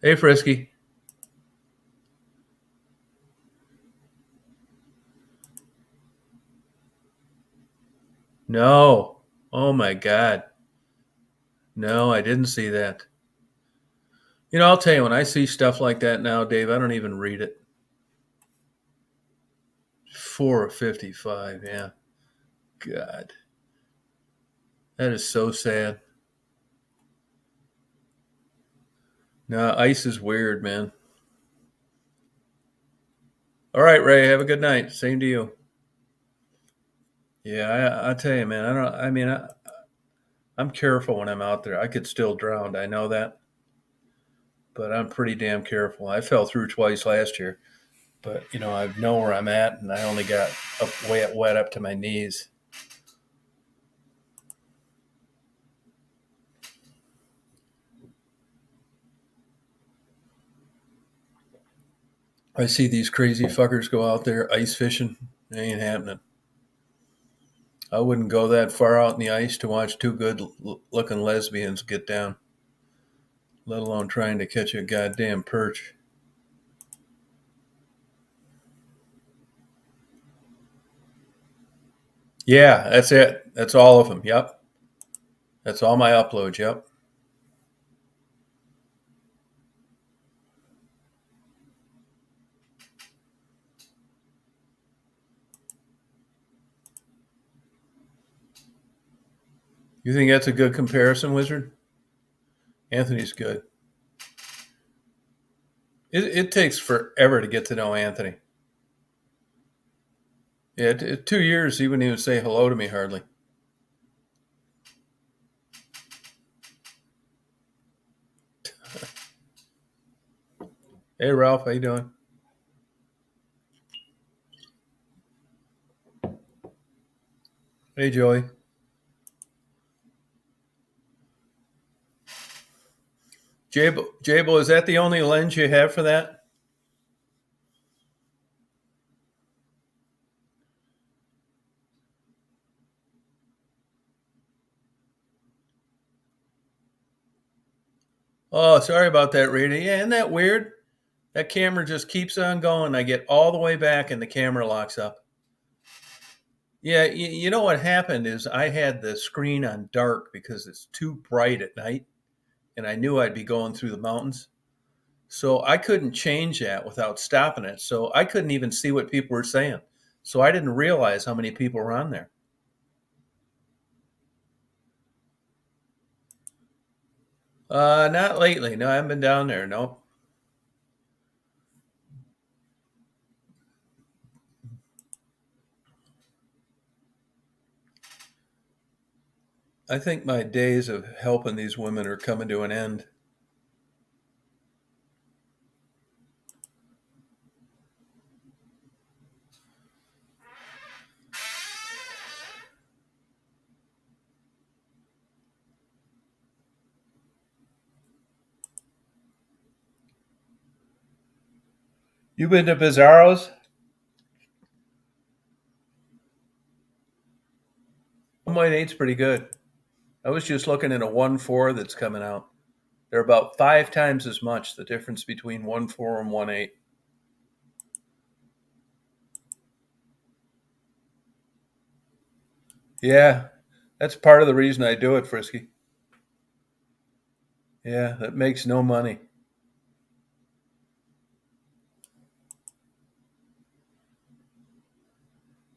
Hey, Frisky. No. Oh my God. No, I didn't see that. I'll tell you, when I see stuff like that now, Dave, I don't even read it. 4:55, yeah. God, that is so sad. No, ice is weird, man. All right, Ray, have a good night. Same to you. Yeah, I tell you, man, I don't, I mean, I'm careful when I'm out there. I could still drown. I know that, but I'm pretty damn careful. I fell through twice last year, but I know where I'm at, and I only got up wet up to my knees. I see these crazy fuckers go out there ice fishing. It ain't happening. I wouldn't go that far out in the ice to watch two good looking lesbians get down, let alone trying to catch a goddamn perch. Yeah, that's it. That's all of them. Yep. That's all my uploads. Yep. You think that's a good comparison, Wizard? Anthony's good. It takes forever to get to know Anthony. Yeah, 2 years he wouldn't even say hello to me hardly. Hey Ralph, how you doing? Hey Joey. Jabo, is that the only lens you have for that? Oh, sorry about that, Rita. Yeah, isn't that weird? That camera just keeps on going. I get all the way back and the camera locks up. Yeah, you know what happened is I had the screen on dark because it's too bright at night and I knew I'd be going through the mountains. So I couldn't change that without stopping it. So I couldn't even see what people were saying. So I didn't realize how many people were on there. Not lately. No, I haven't been down there. No. I think my days of helping these women are coming to an end. You been to Bizarro's? 1.8's pretty good. I was just looking at a 1.4 that's coming out. They're about 5 times as much, the difference between 1.4 and 1.8. Yeah, that's part of the reason I do it, Frisky. Yeah, that makes no money.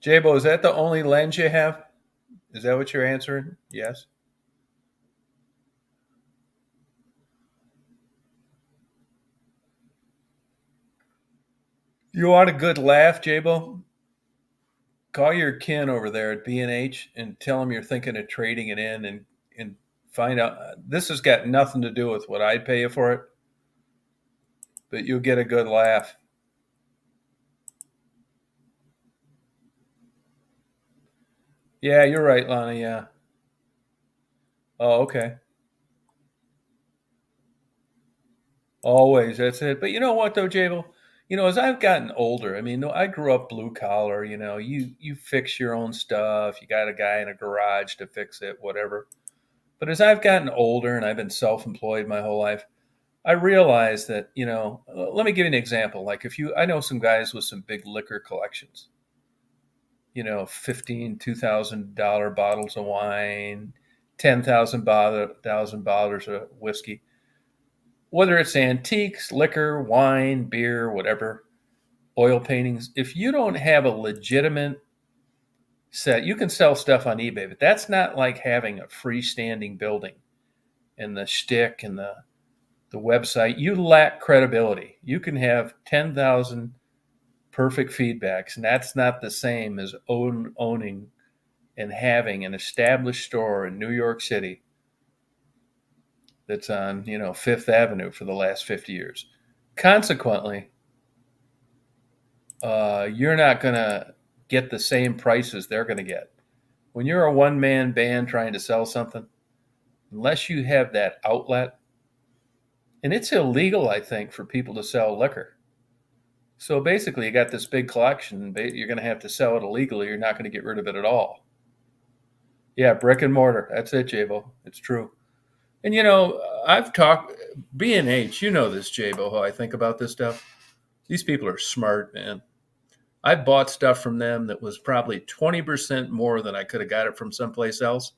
Jabo, is that the only lens you have? Is that what you're answering? Yes. You want a good laugh, Jabo? Call your kin over there at B&H and tell them you're thinking of trading it in and find out. This has got nothing to do with what I'd pay you for it, but you'll get a good laugh. Yeah, you're right, Lonnie. Yeah. Oh, okay. Always, that's it. But you know what, though, Jabel? As I've gotten older, I mean, no, I grew up blue collar. You fix your own stuff. You got a guy in a garage to fix it, whatever. But as I've gotten older and I've been self-employed my whole life, I realize that let me give you an example. Like I know some guys with some big liquor collections. 15, $2,000 bottles of wine, 10,000 bottles of whiskey. whether it's antiques, liquor, wine, beer, whatever, oil paintings, if you don't have a legitimate set, you can sell stuff on eBay, but that's not like having a freestanding building and the shtick and the website. You lack credibility. You can have 10,000 perfect feedbacks, and that's not the same as owning and having an established store in New York City that's on, Fifth Avenue for the last 50 years. Consequently, you're not going to get the same prices they're going to get. When you're a one-man band trying to sell something, unless you have that outlet, and it's illegal, I think, for people to sell liquor. So basically, you got this big collection, you're going to have to sell it illegally. You're not going to get rid of it at all. Yeah, brick and mortar. That's it, Jabo. It's true. And I've talked B&H. You know this, Jabo. How I think about this stuff. These people are smart, man. I bought stuff from them that was probably 20% more than I could have got it from someplace else.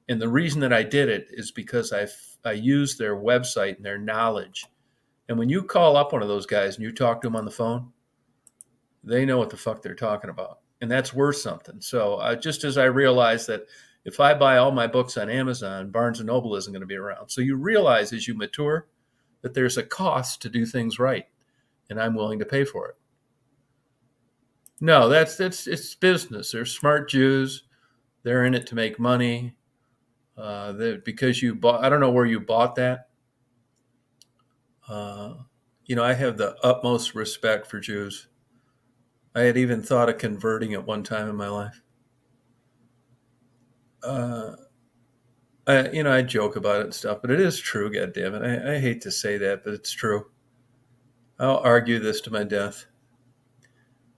And the reason that I did it is because I used their website and their knowledge. And when you call up one of those guys and you talk to them on the phone, they know what the fuck they're talking about. And that's worth something. So just as I realized that if I buy all my books on Amazon, Barnes & Noble isn't going to be around. So you realize as you mature that there's a cost to do things right. And I'm willing to pay for it. No, it's business. They're smart Jews. They're in it to make money. Because you bought, I don't know where you bought that. I have the utmost respect for Jews. I had even thought of converting at one time in my life. I joke about it and stuff, but it is true. God damn it, I hate to say that, but it's true. I'll argue this to my death.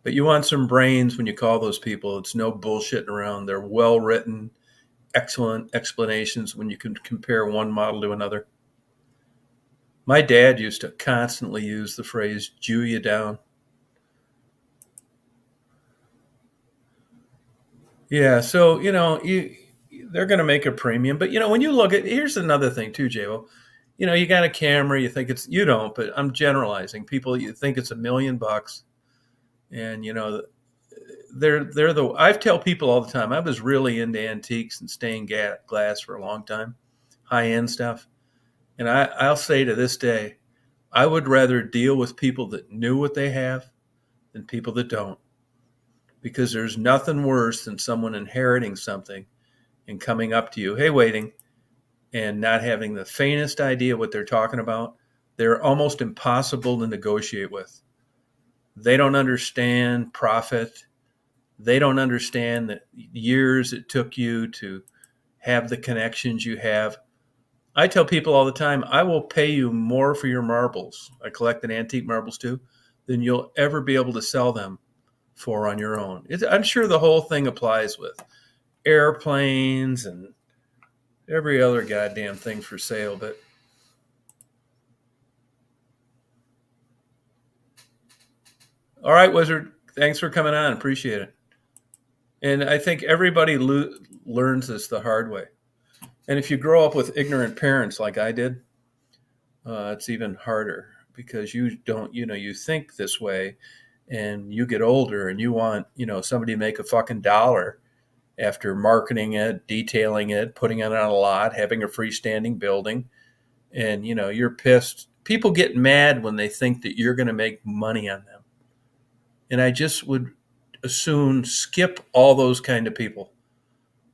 But you want some brains when you call those people. It's no bullshitting around. They're well written, excellent explanations when you can compare one model to another. My dad used to constantly use the phrase "Jew you down." Yeah, so they're going to make a premium, but when you look at, here's another thing too, JO. You got a camera, you think you don't, but I'm generalizing. People, you think it's $1 million, and I tell people all the time. I was really into antiques and stained glass for a long time, high end stuff, and I'll say to this day, I would rather deal with people that knew what they have than people that don't. Because there's nothing worse than someone inheriting something and coming up to you, hey, waiting, and not having the faintest idea what they're talking about. They're almost impossible to negotiate with. They don't understand profit. They don't understand the years it took you to have the connections you have. I tell people all the time, I will pay you more for your marbles. I collect antique marbles too, than you'll ever be able to sell them for on your own. I'm sure the whole thing applies with airplanes and every other goddamn thing for sale. But all right, Wizard, thanks for coming on. Appreciate it. And I think everybody learns this the hard way. And if you grow up with ignorant parents like I did, it's even harder because you don't, you think this way and you get older and you want, somebody to make a fucking dollar after marketing it, detailing it, putting it on a lot, having a freestanding building. And, you're pissed. People get mad when they think that you're going to make money on them. And I just would as soon skip all those kind of people.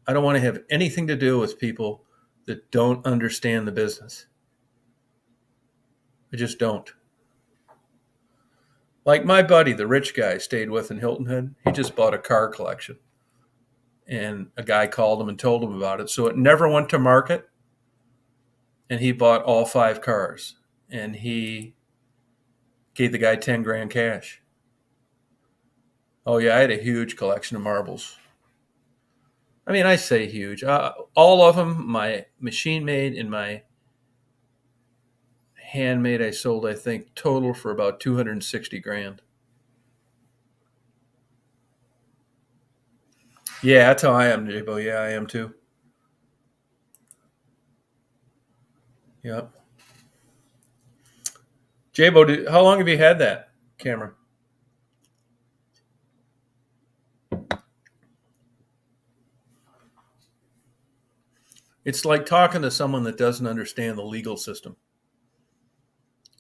I don't want to have anything to do with people that don't understand the business. I just don't. Like my buddy, the rich guy I stayed with in Hilton Head, he just bought a car collection. And a guy called him and told him about it. So it never went to market. And he bought all 5 cars. And he gave the guy 10 grand cash. Oh, yeah, I had a huge collection of marbles. I mean, I say huge. All of them, my machine made and my handmade, I sold, I think, total for about 260 grand. Yeah, that's how I am, Jabo. Yeah, I am too. Yep. Jabo, how long have you had that camera? It's like talking to someone that doesn't understand the legal system.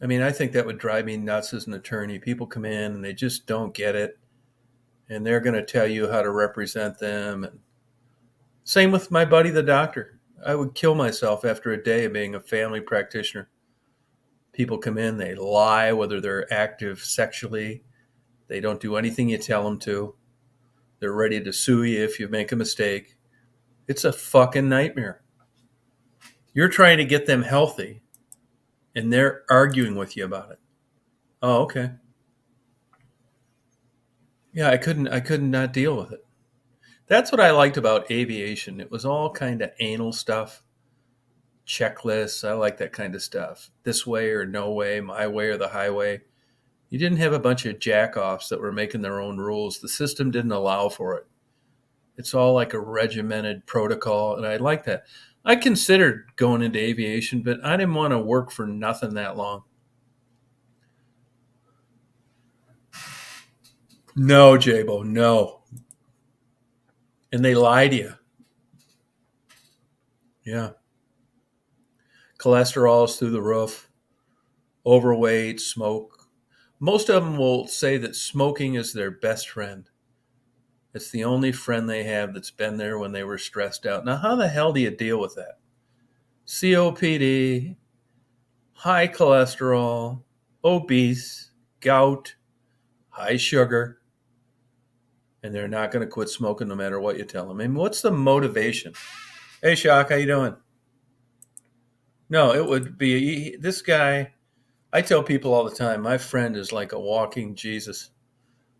I mean, I think that would drive me nuts as an attorney. People come in and they just don't get it, and they're going to tell you how to represent them. And same with my buddy, the doctor. I would kill myself after a day of being a family practitioner. People come in, they lie whether they're active sexually. They don't do anything you tell them to. They're ready to sue you if you make a mistake. It's a fucking nightmare. You're trying to get them healthy, and they're arguing with you about it. Oh, okay. Yeah, I couldn't not deal with it. That's what I liked about aviation. It was all kind of anal stuff, checklists. I like that kind of stuff. This way or no way, my way or the highway. You didn't have a bunch of jack-offs that were making their own rules. The system didn't allow for it. It's all like a regimented protocol, and I like that. I considered going into aviation, but I didn't want to work for nothing that long. No, Jabo, no. And they lie to you. Yeah. Cholesterol is through the roof, overweight, smoke. Most of them will say that smoking is their best friend. It's the only friend they have that's been there when they were stressed out. Now, how the hell do you deal with that? COPD, high cholesterol, obese, gout, high sugar, and they're not going to quit smoking no matter what you tell them. I mean, what's the motivation? Hey, Shock, how you doing? No, it would be this guy. I tell people all the time, my friend is like a walking Jesus,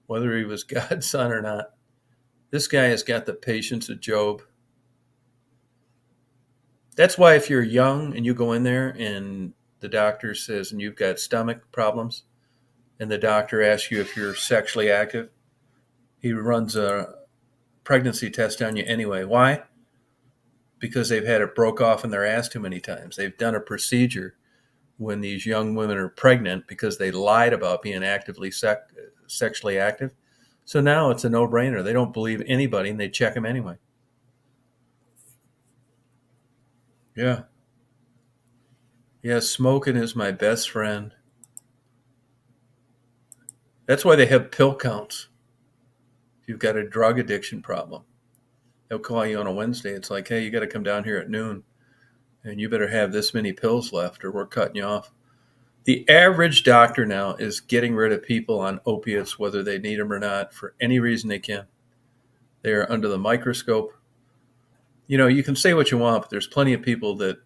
whether he was God's son or not. This guy has got the patience of Job. That's why if you're young and you go in there and the doctor says, and you've got stomach problems, and the doctor asks you if you're sexually active, he runs a pregnancy test on you anyway. Why? Because they've had it broke off in their ass too many times. They've done a procedure when these young women are pregnant because they lied about being actively sexually active. So now it's a no-brainer. They don't believe anybody and they check them anyway. Yeah. Yeah, smoking is my best friend. That's why they have pill counts. If you've got a drug addiction problem, they'll call you on a Wednesday. It's like, hey, you got to come down here at noon and you better have this many pills left or we're cutting you off. The average doctor now is getting rid of people on opiates, whether they need them or not, for any reason they can. They are under the microscope. You know, you can say what you want, but there's plenty of people that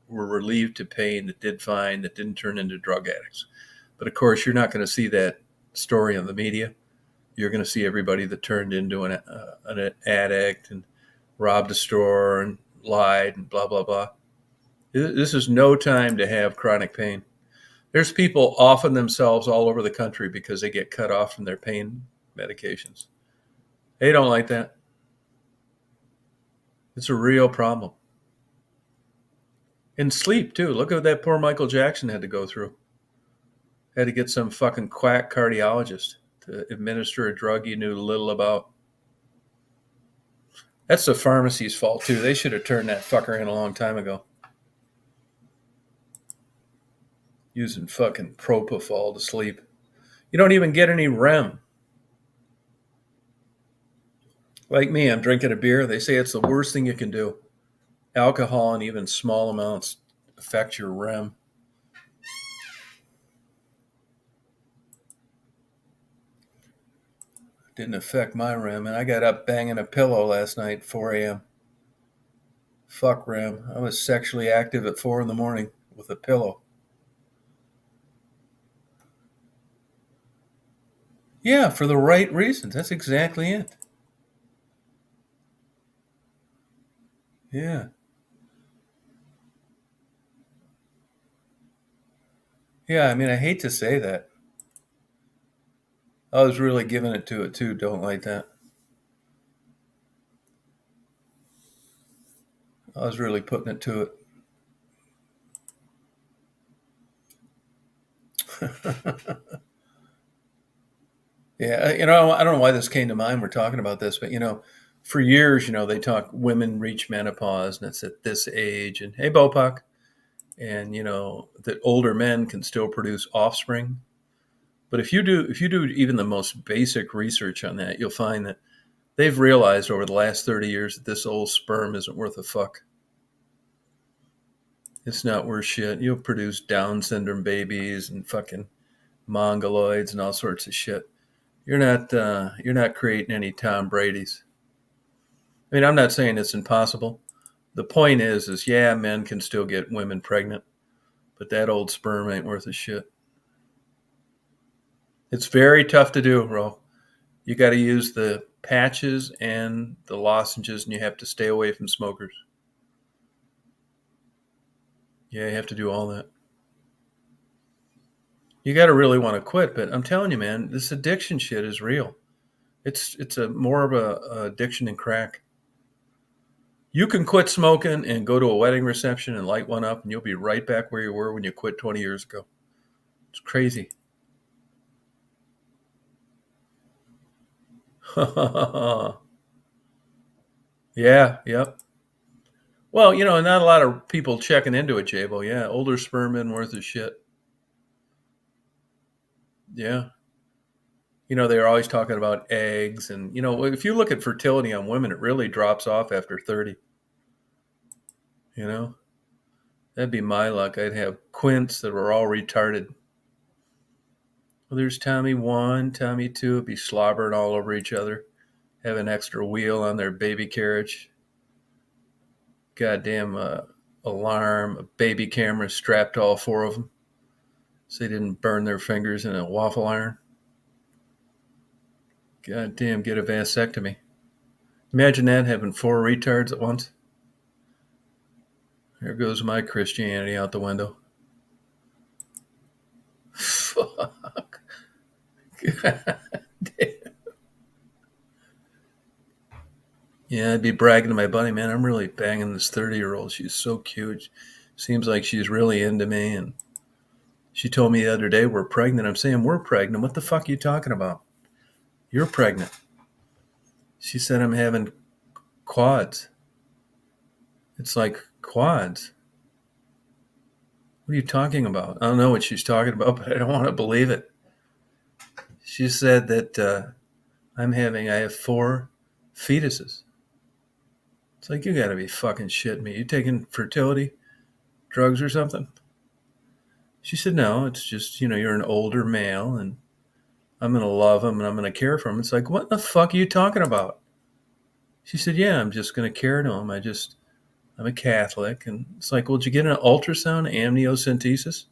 were relieved of pain that did fine, that didn't turn into drug addicts. But of course, you're not going to see that story on the media. You're going to see everybody that turned into an addict and robbed a store and lied and blah, blah, blah. This is no time to have chronic pain. There's people offing themselves all over the country because they get cut off from their pain medications. They don't like that. It's a real problem. And sleep, too. Look at what that poor Michael Jackson had to go through. Had to get some fucking quack cardiologist to administer a drug he knew little about. That's the pharmacy's fault, too. They should have turned that fucker in a long time ago. Using fucking propofol to sleep. You don't even get any REM. Like me, I'm drinking a beer. They say it's the worst thing you can do. Alcohol in even small amounts affect your REM. Didn't affect my REM, and I got up banging a pillow last night, 4 a.m. Fuck REM. I was sexually active at 4 in the morning with a pillow. Yeah, for the right reasons. That's exactly it. Yeah. Yeah, I mean, I hate to say that. I was really giving it to it too. Don't like that. I was really putting it to it. Yeah, I don't know why this came to mind. We're talking about this, but for years, they talk women reach menopause and it's at this age, and hey, Bopak, and that older men can still produce offspring. But if you do even the most basic research on that, you'll find that they've realized over the last 30 years that this old sperm isn't worth a fuck. It's not worth shit. You'll produce Down syndrome babies and fucking mongoloids and all sorts of shit. You're not creating any Tom Brady's. I mean, I'm not saying it's impossible. The point is yeah, men can still get women pregnant, but that old sperm ain't worth a shit. It's very tough to do, bro. You got to use the patches and the lozenges, and you have to stay away from smokers. Yeah, you have to do all that. You got to really want to quit, but I'm telling you, man, this addiction shit is real. It's a more of a addiction than crack. You can quit smoking and go to a wedding reception and light one up, and you'll be right back where you were when you quit 20 years ago. It's crazy. Yeah, yep. Well, not a lot of people checking into it, Jabo. Yeah, older sperm isn't worth a shit. Yeah. They're always talking about eggs. And, if you look at fertility on women, it really drops off after 30. You know, that'd be my luck. I'd have quints that were all retarded. Well, there's Tommy 1, Tommy 2, would be slobbering all over each other, have an extra wheel on their baby carriage. Goddamn alarm, a baby camera strapped to all four of them so they didn't burn their fingers in a waffle iron. Goddamn, get a vasectomy. Imagine that, having four retards at once. There goes my Christianity out the window. Fuck. God damn. Yeah, I'd be bragging to my buddy, man, I'm really banging this 30-year-old. She's so cute. Seems like she's really into me. And she told me the other day we're pregnant. I'm saying we're pregnant. What the fuck are you talking about? You're pregnant. She said I'm having quads. It's like quads. What are you talking about? I don't know what she's talking about, but I don't want to believe it. She said that I have 4 fetuses. It's like, you gotta be fucking shitting me. You taking fertility drugs or something? She said, no, it's just, you're an older male and I'm going to love him and I'm going to care for him. It's like, what the fuck are you talking about? She said, yeah, I'm just going to care to him. I'm a Catholic. And it's like, well, did you get an ultrasound, amniocentesis?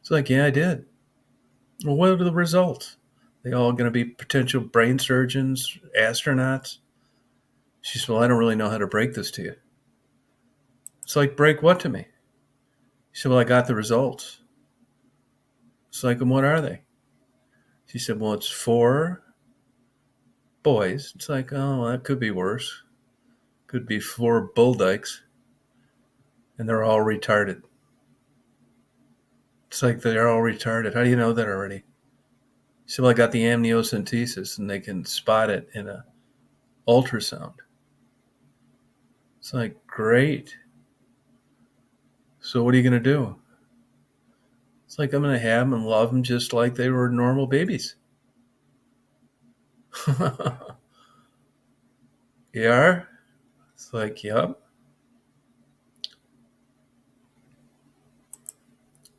It's like, yeah, I did. Well, what are the results? They all going to be potential brain surgeons, astronauts? She said, well, I don't really know how to break this to you. It's like, break what to me? She said, well, I got the results. It's like, and what are they? She said, well, it's 4 boys. It's like, oh, well, that could be worse. Could be 4 bull dykes. And they're all retarded. It's like they're all retarded. How do you know that already? She said, well, I got the amniocentesis and they can spot it in a ultrasound. It's like, great. So what are you going to do? It's like, I'm going to have them and love them just like they were normal babies. You are? It's like, yep.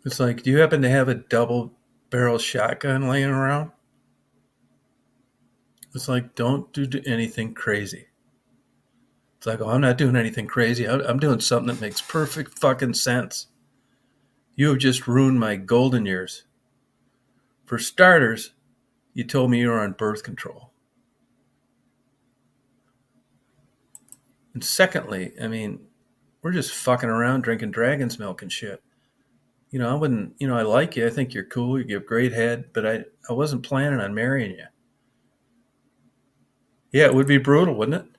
It's like, do you happen to have a double barrel shotgun laying around? It's like, don't do anything crazy. It's like, oh, I'm not doing anything crazy. I'm doing something that makes perfect fucking sense. You have just ruined my golden years. For starters, you told me you were on birth control. And secondly, I mean, we're just fucking around drinking dragon's milk and shit. I wouldn't, I like you. I think you're cool. You give great head, but I wasn't planning on marrying you. Yeah, it would be brutal, wouldn't it?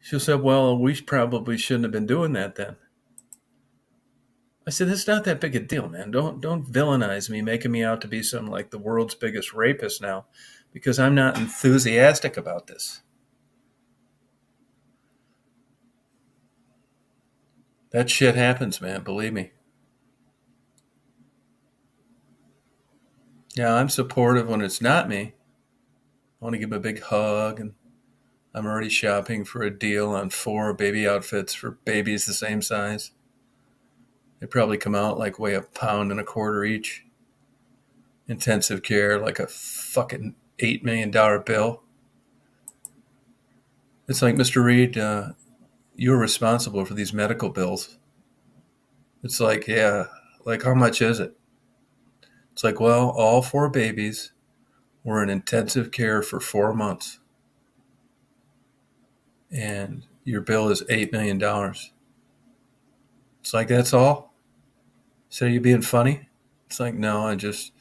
She said, well, we probably shouldn't have been doing that then. I said, it's not that big a deal, man. Don't villainize me, making me out to be some like the world's biggest rapist now, because I'm not enthusiastic about this. That shit happens, man. Believe me. Yeah, I'm supportive when it's not me. I want to give him a big hug, and I'm already shopping for a deal on 4 baby outfits for babies the same size. They probably come out like weigh £1.25 each. Intensive care, like a fucking $8 million bill. It's like, Mr. Reed, you're responsible for these medical bills. It's like, yeah, like how much is it? It's like, well, all 4 babies were in intensive care for 4 months. And your bill is $8 million. It's like, that's all? So you being funny? It's like, no, I just,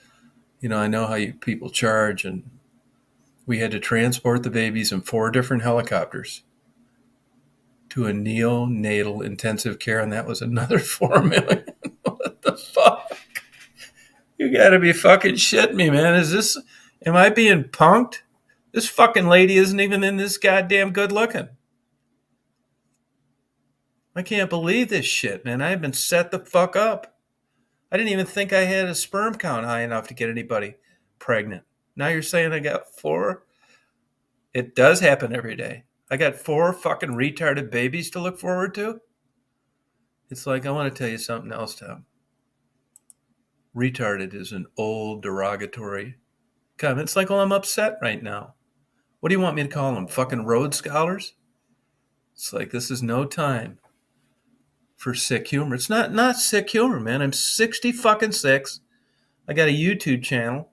I know how you people charge. And we had to transport the babies in 4 different helicopters to a neonatal intensive care. And that was another 4 million. What the fuck? You gotta be fucking shitting me, man. Am I being punked? This fucking lady isn't even in this goddamn good looking. I can't believe this shit, man. I've been set the fuck up. I didn't even think I had a sperm count high enough to get anybody pregnant. Now you're saying I got 4? It does happen every day. I got 4 fucking retarded babies to look forward to. It's like, I want to tell you something else, Tom. Retarded is an old derogatory comment. It's like, well, I'm upset right now. What do you want me to call them? Fucking Rhodes Scholars? It's like, this is no time for sick humor. It's not sick humor, man. I'm 60 fucking 6. I got a YouTube channel.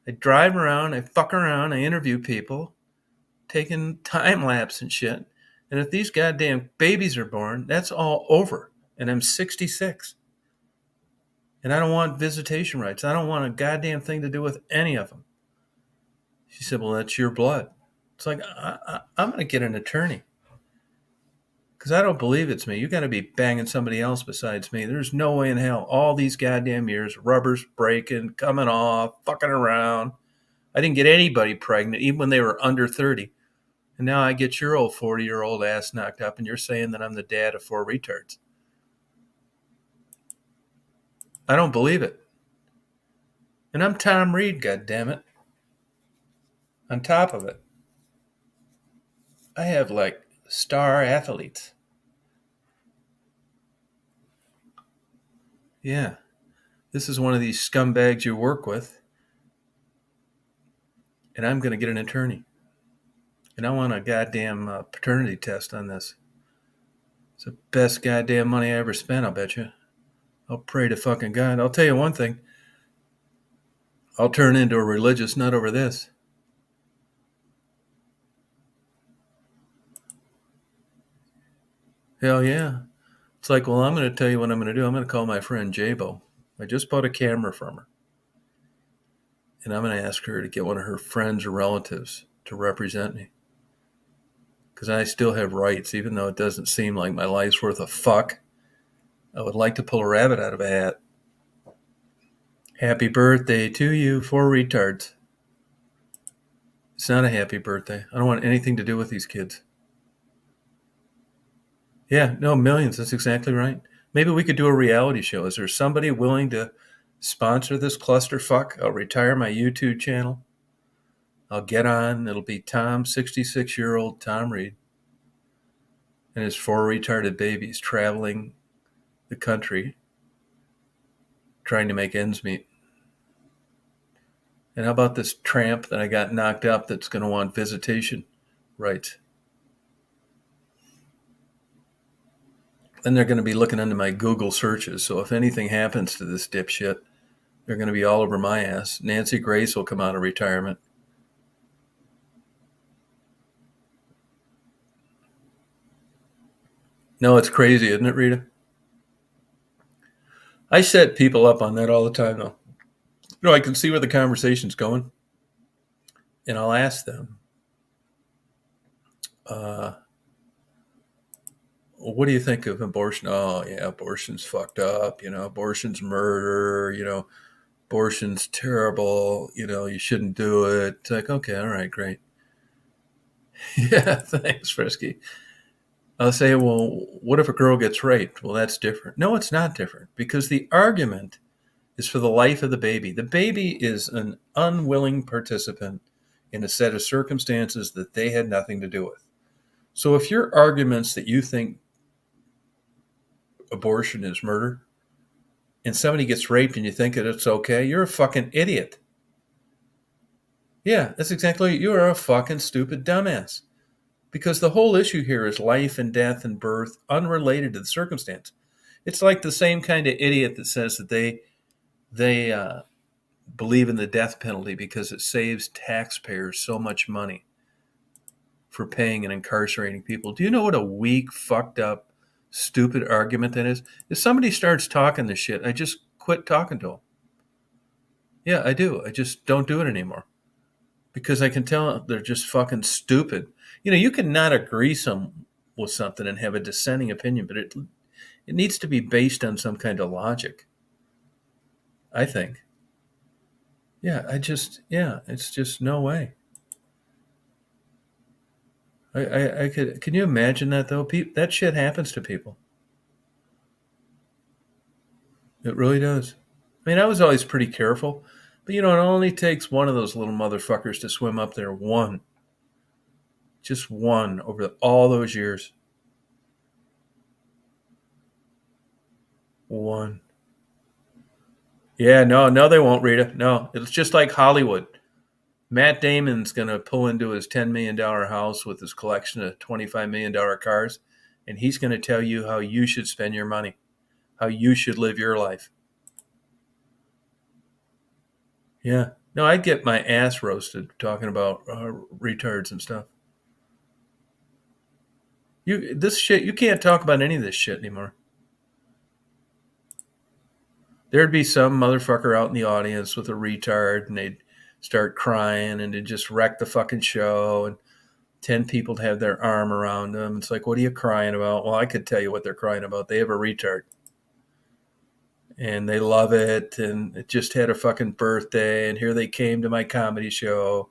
I drive around, I fuck around, I interview people, taking time lapse and shit. And if these goddamn babies are born, that's all over. And I'm 66. And I don't want visitation rights. I don't want a goddamn thing to do with any of them. She said, well, that's your blood. It's like, I'm going to get an attorney. Because I don't believe it's me. You got to be banging somebody else besides me. There's no way in hell. All these goddamn years, rubbers breaking, coming off, fucking around. I didn't get anybody pregnant, even when they were under 30. And now I get your old 40-year-old ass knocked up, and you're saying that I'm the dad of 4 retards. I don't believe it. And I'm Tom Reed, goddammit. On top of it, I have like star athletes. Yeah. This is one of these scumbags you work with. And I'm going to get an attorney. And I want a goddamn paternity test on this. It's the best goddamn money I ever spent, I'll bet you. I'll pray to fucking God. I'll tell you one thing. I'll turn into a religious nut over this. Hell yeah. It's like, well, I'm going to tell you what I'm going to do. I'm going to call my friend Jabo. I just bought a camera from her. And I'm going to ask her to get one of her friends or relatives to represent me. Because I still have rights, even though it doesn't seem like my life's worth a fuck. I would like to pull a rabbit out of a hat. Happy birthday to you, 4 retards. It's not a happy birthday. I don't want anything to do with these kids. Yeah, no, millions. That's exactly right. Maybe we could do a reality show. Is there somebody willing to sponsor this clusterfuck? I'll retire my YouTube channel. I'll get on. It'll be Tom, 66-year-old Tom Reed, and his 4 retarded babies traveling the country trying to make ends meet. And how about this tramp that I got knocked up that's going to want visitation rights? Then they're going to be looking into my Google searches. So if anything happens to this dipshit, they're going to be all over my ass. Nancy Grace will come out of retirement. No, it's crazy, isn't it, Rita? I set people up on that all the time, though. I can see where the conversation's going. And I'll ask them, what do you think of abortion? Oh, yeah, abortion's fucked up. Abortion's murder. Abortion's terrible. You shouldn't do it. It's like, okay, all right, great. Yeah, thanks, Frisky. I'll say, well, what if a girl gets raped? Well, that's different. No, it's not different because the argument is for the life of the baby. The baby is an unwilling participant in a set of circumstances that they had nothing to do with. So if your arguments that you think abortion is murder and somebody gets raped and you think that it's okay, you're a fucking idiot. Yeah, that's exactly it. You are a fucking stupid dumbass. Because the whole issue here is life and death and birth unrelated to the circumstance. It's like the same kind of idiot that says that they believe in the death penalty because it saves taxpayers so much money for paying and incarcerating people. Do you know what a weak, fucked up, stupid argument that is? If somebody starts talking this shit, I just quit talking to them. Yeah, I do. I just don't do it anymore because I can tell they're just fucking stupid. You can not agree with something and have a dissenting opinion, but it needs to be based on some kind of logic, I think. Yeah, it's just no way. I could. Can you imagine that though? That shit happens to people. It really does. I mean, I was always pretty careful, but it only takes one of those little motherfuckers to swim up there. One, just one over all those years. One. Yeah, no, they won't, Rita. No, it's just like Hollywood. Matt Damon's going to pull into his $10 million house with his collection of $25 million cars, and he's going to tell you how you should spend your money, how you should live your life. Yeah. No, I'd get my ass roasted talking about retards and stuff. You can't talk about any of this shit anymore. There'd be some motherfucker out in the audience with a retard, and they'd start crying, and it'd just wreck the fucking show, and 10 people to have their arm around them. It's like, what are you crying about? Well, I could tell you what they're crying about. They have a retard. And they love it. And it just had a fucking birthday. And here they came to my comedy show.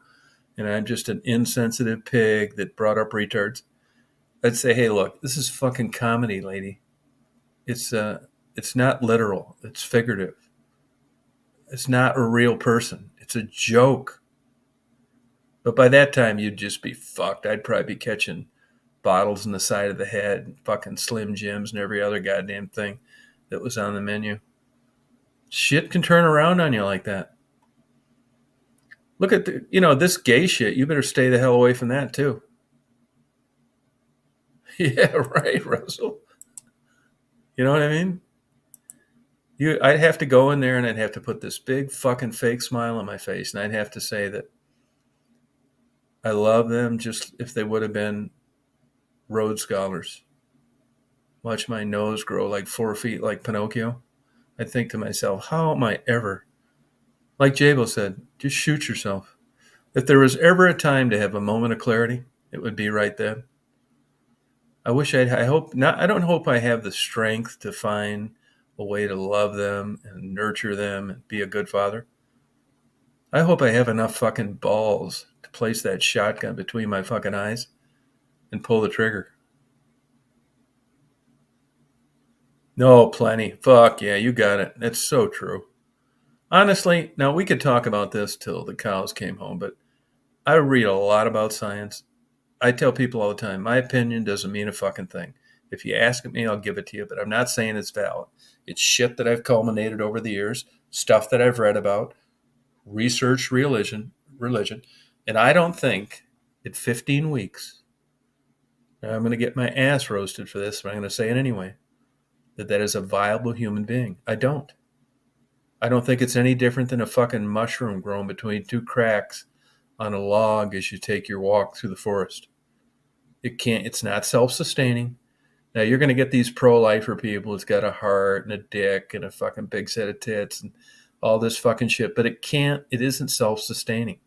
And I'm just an insensitive pig that brought up retards. I'd say, hey, look, this is fucking comedy, lady. It's not literal. It's figurative. It's not a real person. It's a joke. But by that time, you'd just be fucked. I'd probably be catching bottles in the side of the head, fucking Slim Jims and every other goddamn thing that was on the menu. Shit can turn around on you like that. Look at this gay shit. You better stay the hell away from that too. Yeah, right, Russell. You know what I mean? I'd have to go in there and I'd have to put this big fucking fake smile on my face, and I'd have to say that I love them just if they would have been Rhodes Scholars. Watch my nose grow like 4 feet like Pinocchio. I think to myself, how am I ever, like Jabo said, just shoot yourself. If there was ever a time to have a moment of clarity, it would be right then. I hope not. I don't hope I have the strength to find a way to love them and nurture them and be a good father. I hope I have enough fucking balls to place that shotgun between my fucking eyes and pull the trigger. No, plenty. Fuck yeah, you got it. That's so true. Honestly, now we could talk about this till the cows came home, but I read a lot about science. I tell people all the time, my opinion doesn't mean a fucking thing. If you ask me, I'll give it to you, but I'm not saying it's valid. It's shit that I've culminated over the years, stuff that I've read about, researched religion, and I don't think in 15 weeks, I'm going to get my ass roasted for this, but I'm going to say it anyway, that is a viable human being. I don't. I don't think it's any different than a fucking mushroom growing between two cracks on a log as you take your walk through the forest. It's not self-sustaining. Now you're going to get these pro-lifer people. It's got a heart and a dick and a fucking big set of tits and all this fucking shit, but it isn't self-sustaining.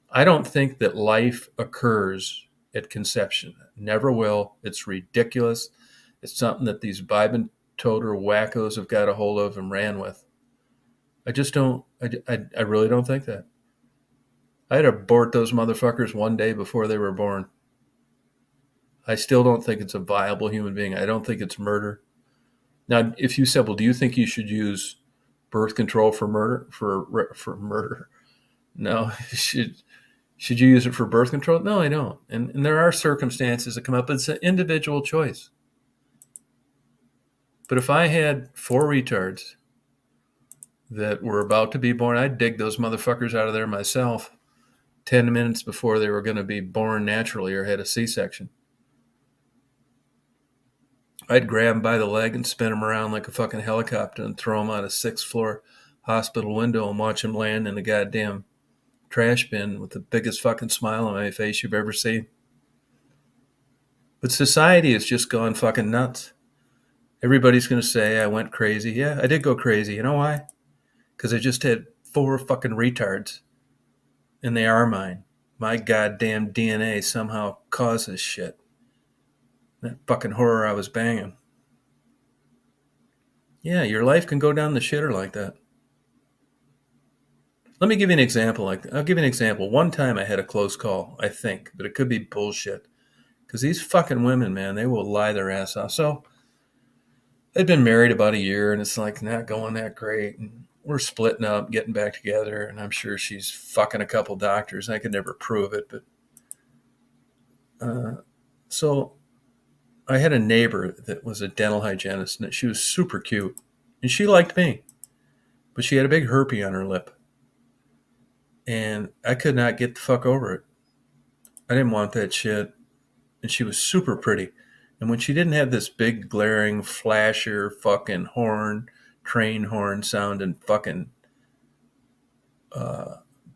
I don't think that life occurs at conception. Never will. It's ridiculous. It's something that these Biden toter wackos have got a hold of and ran with. I just don't, I really don't think that. I'd abort those motherfuckers one day before they were born. I still don't think it's a viable human being. I don't think it's murder. Now, if you said, well, do you think you should use birth control for murder? For murder? No. Should you use it for birth control? No, I don't. And there are circumstances that come up. It's an individual choice. But if I had 4 retards that were about to be born, I'd dig those motherfuckers out of there myself 10 minutes before they were going to be born naturally or had a C-section. I'd grab them by the leg and spin them around like a fucking helicopter and throw them out a 6th floor hospital window and watch them land in the goddamn trash bin with the biggest fucking smile on my face you've ever seen. But society has just gone fucking nuts. Everybody's going to say I went crazy. Yeah, I did go crazy. You know why? Because I just had 4 fucking retards. And they are mine. My goddamn DNA somehow causes shit. That fucking horror I was banging. Yeah, your life can go down the shitter like that. Let me give you an example. I'll give you an example. One time I had a close call, I think, but it could be bullshit. Because these fucking women, man, they will lie their ass off. So they'd been married about a year, and it's like not going that great. And we're splitting up, getting back together, and I'm sure she's fucking a couple doctors. I could never prove it, but so I had a neighbor that was a dental hygienist, and she was super cute, and she liked me, but she had a big herpes on her lip, and I could not get the fuck over it. I didn't want that shit, and she was super pretty, and when she didn't have this big glaring flasher fucking horn, train horn sounding fucking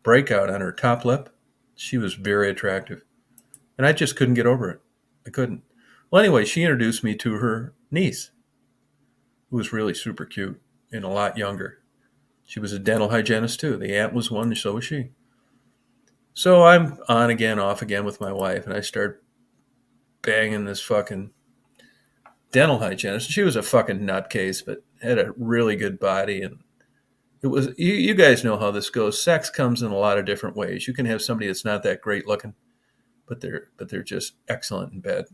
breakout on her top lip, she was very attractive, and I just couldn't get over it. I couldn't. Well, anyway, she introduced me to her niece, who was really super cute and a lot younger. She was a dental hygienist too. The aunt was one, and so was she. So I'm on again, off again with my wife, and I start banging this fucking dental hygienist. She was a fucking nutcase, but had a really good body. And it was, you guys know how this goes. Sex comes in a lot of different ways. You can have somebody that's not that great looking, but they're just excellent in bed.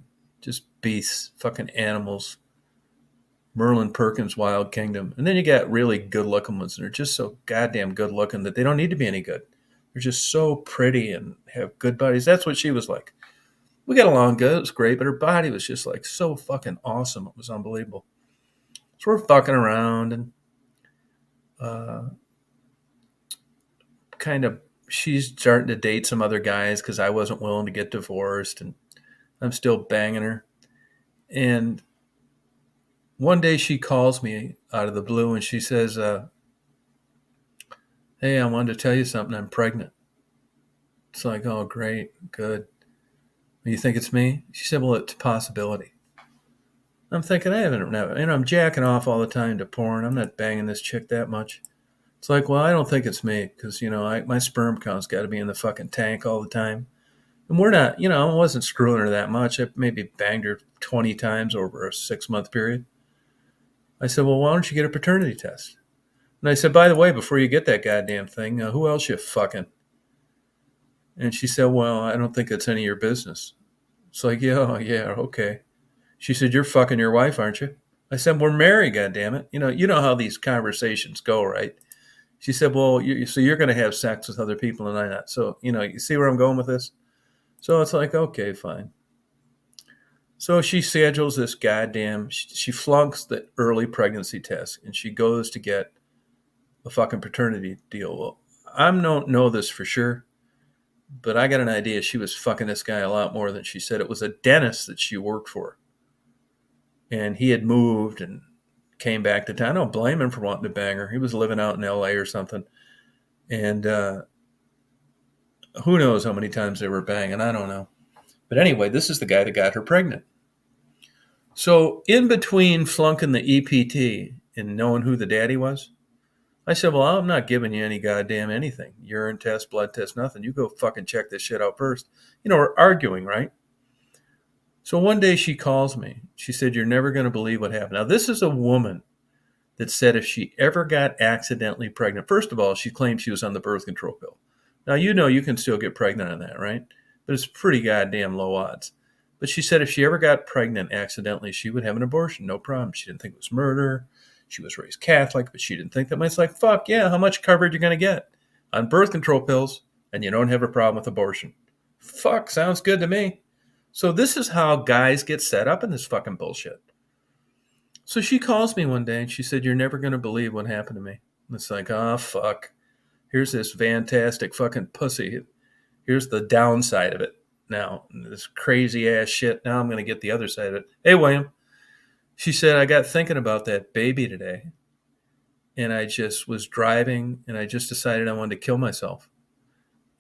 Just beasts, fucking animals. Merlin Perkins' Wild Kingdom. And then you got really good looking ones, and they're just so goddamn good looking that they don't need to be any good. They're just so pretty and have good bodies. That's what she was like. We got along good. It was great, but her body was just like so fucking awesome. It was unbelievable. So we're fucking around, and kind of she's starting to date some other guys because I wasn't willing to get divorced, and I'm still banging her. And one day she calls me out of the blue and she says, hey, I wanted to tell you something. I'm pregnant. It's like, oh, great, good. You think it's me? She said, well, it's a possibility. I'm thinking, I haven't, I'm jacking off all the time to porn. I'm not banging this chick that much. It's like, well, I don't think it's me because, my sperm count's got to be in the fucking tank all the time. And we're not, I wasn't screwing her that much. I maybe banged her 20 times over a 6-month period. I said, well, why don't you get a paternity test? And I said, by the way, before you get that goddamn thing, who else you fucking? And she said, well, I don't think it's any of your business. It's like, yeah, okay. She said, you're fucking your wife, aren't you? I said, we're married, goddammit. You know how these conversations go, right? She said, well, so you're going to have sex with other people and I'm not. So, you see where I'm going with this? So it's like, okay, fine. So she schedules this goddamn, she flunks the early pregnancy test and she goes to get a fucking paternity deal. Well, I don't know this for sure, but I got an idea she was fucking this guy a lot more than she said. It was a dentist that she worked for. And he had moved and came back to town. I don't blame him for wanting to bang her. He was living out in LA or something. And who knows how many times they were banging. I don't know. But anyway, this is the guy that got her pregnant. So in between flunking the EPT and knowing who the daddy was, I said, well, I'm not giving you any goddamn anything. Urine test, blood test, nothing. You go fucking check this shit out first. We're arguing, right? So one day she calls me. She said, "You're never going to believe what happened." Now, this is a woman that said if she ever got accidentally pregnant, first of all, she claimed she was on the birth control pill. Now, you can still get pregnant on that, right? But it's pretty goddamn low odds. But she said if she ever got pregnant accidentally, she would have an abortion, no problem. She didn't think it was murder. She was raised Catholic, but she didn't think that much. It's like, fuck yeah, how much coverage are you going to get on birth control pills and you don't have a problem with abortion? Fuck, sounds good to me. So this is how guys get set up in this fucking bullshit. So she calls me one day and she said, "You're never going to believe what happened to me." And it's like, oh, fuck. Here's this fantastic fucking pussy. Here's the downside of it. Now, this crazy ass shit. Now I'm going to get the other side of it. Hey, William. She said, "I got thinking about that baby today. And I just was driving and I just decided I wanted to kill myself.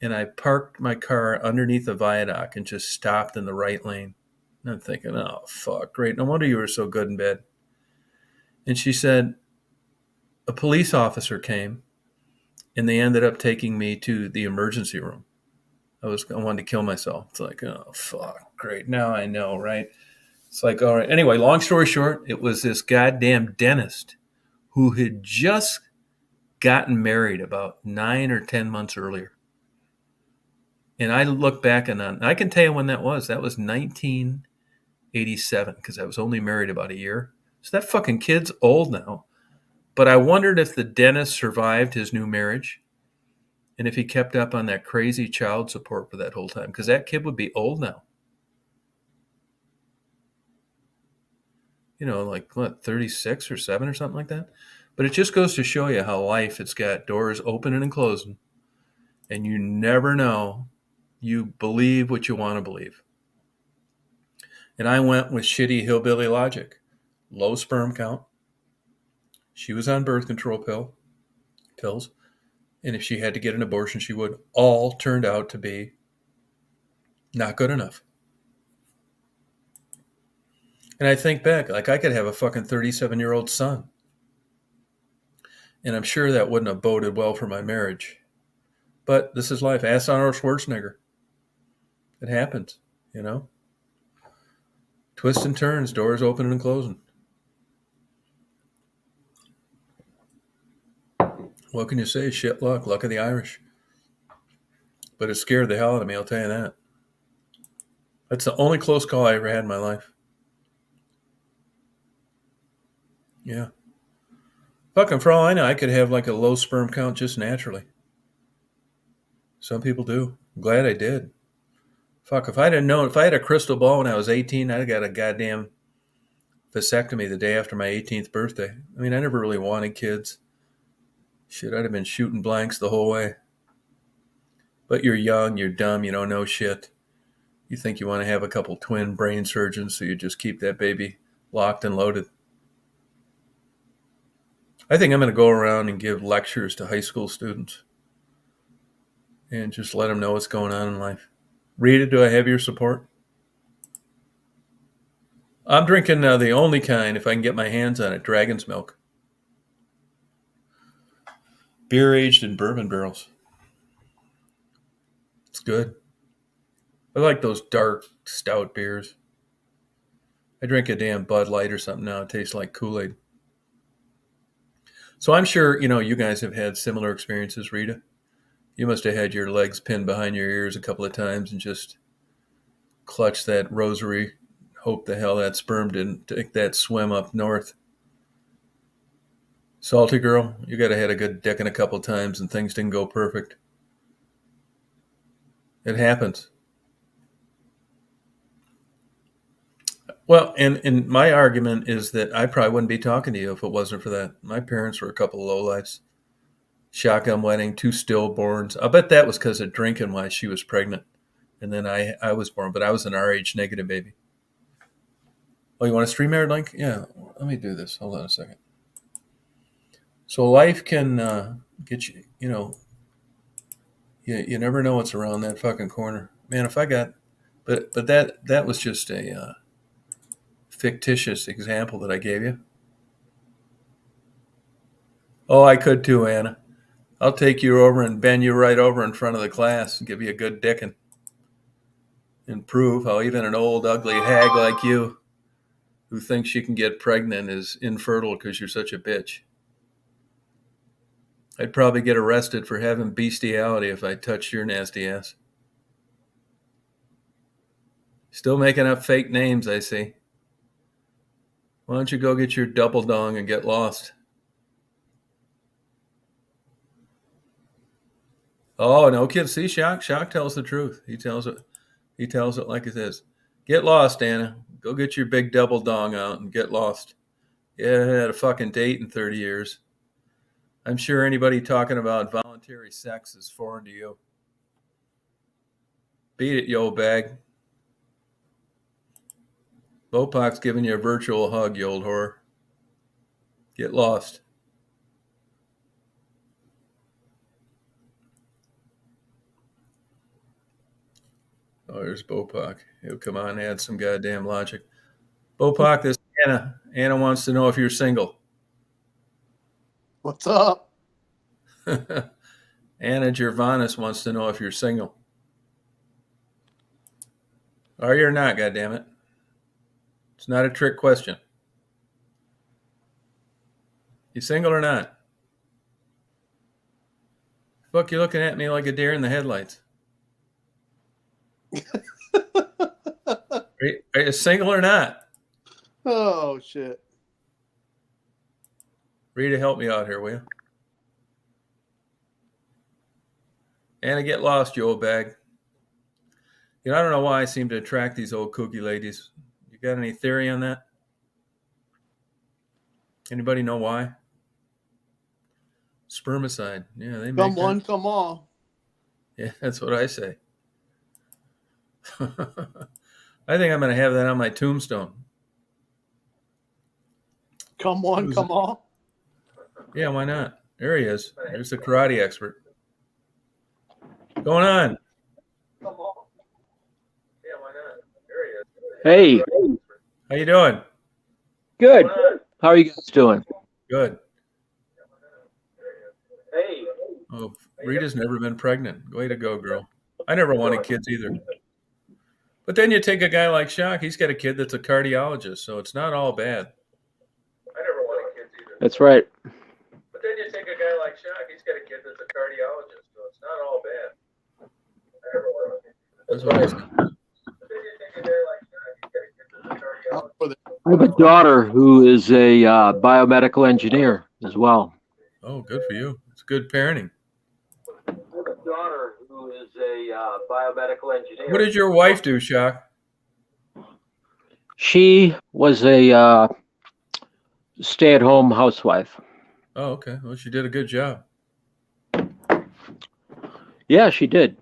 And I parked my car underneath a viaduct and just stopped in the right lane." And I'm thinking, oh, fuck, great. No wonder you were so good in bed. And she said, a police officer came and they ended up taking me to the emergency room. I wanted to kill myself. It's like, oh, fuck, great. Now I know, right? It's like, all right. Anyway, long story short, it was this goddamn dentist who had just gotten married about 9 or 10 months earlier. And I look back and I can tell you when that was. That was 1987 because I was only married about a year. So that fucking kid's old now. But I wondered if the dentist survived his new marriage and if he kept up on that crazy child support for that whole time, because that kid would be old now. Like what, 36 or 7 or something like that. But it just goes to show you how life, it's got doors opening and closing, and you never know. You believe what you want to believe. And I went with shitty hillbilly logic. Low sperm count. She was on birth control pills. And if she had to get an abortion, she would. All turned out to be not good enough. And I think back, like I could have a fucking 37-year-old son. And I'm sure that wouldn't have boded well for my marriage. But this is life. Ask Arnold Schwarzenegger. It happens, Twists and turns, doors opening and closing. What can you say? Shit luck of the Irish. But it scared the hell out of me, I'll tell you that. That's the only close call I ever had in my life. Yeah. Fucking for all I know, I could have like a low sperm count just naturally. Some people do. I'm glad I did. Fuck, if I had a crystal ball when I was 18, I'd have got a goddamn vasectomy the day after my 18th birthday. I mean, I never really wanted kids. Shit, I'd have been shooting blanks the whole way. But you're young, you're dumb, you don't know shit. You think you want to have a couple twin brain surgeons, so you just keep that baby locked and loaded. I think I'm going to go around and give lectures to high school students and just let them know what's going on in life. Rita, do I have your support? I'm drinking the only kind, if I can get my hands on it, Dragon's Milk. Beer aged in bourbon barrels. It's good. I like those dark, stout beers. I drink a damn Bud Light or something now. It tastes like Kool-Aid. So I'm sure, you guys have had similar experiences, Rita. You must have had your legs pinned behind your ears a couple of times and just clutch that rosary, hope the hell that sperm didn't take that swim up north. Salty girl, you got to had a good dicking a couple of times and things didn't go perfect. It happens. Well, and my argument is that I probably wouldn't be talking to you if it wasn't for that. My parents were a couple of lowlifes. Shotgun wedding, 2 stillborns. I bet that was because of drinking while she was pregnant. And then I was born, but I was an Rh negative baby. Oh, you want a StreamYard link? Yeah, let me do this. Hold on a second. So life can get you, you never know what's around that fucking corner. Man, if I got, but that was just a fictitious example that I gave you. Oh, I could too, Anna. I'll take you over and bend you right over in front of the class and give you a good dicking. and prove how even an old, ugly hag like you who thinks she can get pregnant is infertile because you're such a bitch. I'd probably get arrested for having bestiality if I touched your nasty ass. Still making up fake names, I see. Why don't you go get your double dong and get lost? Oh, no kid. See, Shock tells the truth. He tells it like it is. Get lost, Anna. Go get your big double dong out and get lost. You haven't had a fucking date in 30 years. I'm sure anybody talking about voluntary sex is foreign to you. Beat it, you old bag. Bopok's giving you a virtual hug, you old whore. Get lost. Oh, there's Bopok. He'll come on, add some goddamn logic. Bopok, this Anna. Anna wants to know if you're single. What's up? Anna Gervanis wants to know if you're single. Are you or not, goddammit? It's not a trick question. You single or not? Fuck, you looking at me like a deer in the headlights. Are you single or not? Oh, shit. Rita, help me out here, will you? Anna, get lost, you old bag. You know, I don't know why I seem to attract these old kooky ladies. You got any theory on that? Anybody know why? Spermicide. Yeah, they make Come on, come on. Yeah, that's what I say. I think I'm going to have that on my tombstone. Come on, come on. Yeah, why not? There he is. There's the karate expert. What's going on? Come on. Yeah, why not? There he is. Hey. How you doing? Good. How are you guys doing? Good. Hey. Oh, Rita's never been pregnant. Way to go, girl. I never wanted kids either. But then you take a guy like Shock, he's got a kid that's a cardiologist, so it's not all bad. I never wanted kids either. That's right. But then you take a guy like Shock, he's got a kid that's a cardiologist, so it's not all bad. I never wanted kids. That's what I said. But then you take a guy like Shock, he's got a kid that's a cardiologist. I have a daughter who is a biomedical engineer as well. Oh, good for you. It's good parenting. I have a daughter who is a biomedical engineer. What did your wife do, Shock? She was a stay-at-home housewife. Oh, okay. Well, she did a good job. Yeah, she did.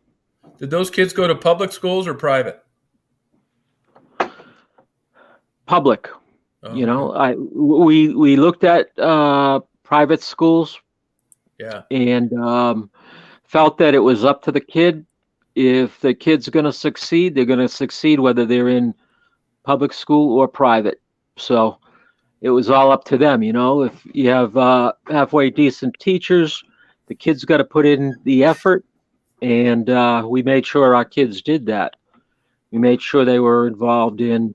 Did those kids go to public schools or private? Public. Oh, you know, we looked at private schools. Yeah. And felt that it was up to the kid. If the kid's going to succeed, they're going to succeed whether they're in public school or private. So it was all up to them. You know, if you have halfway decent teachers, the kids got to put in the effort. And we made sure our kids did that. We made sure they were involved in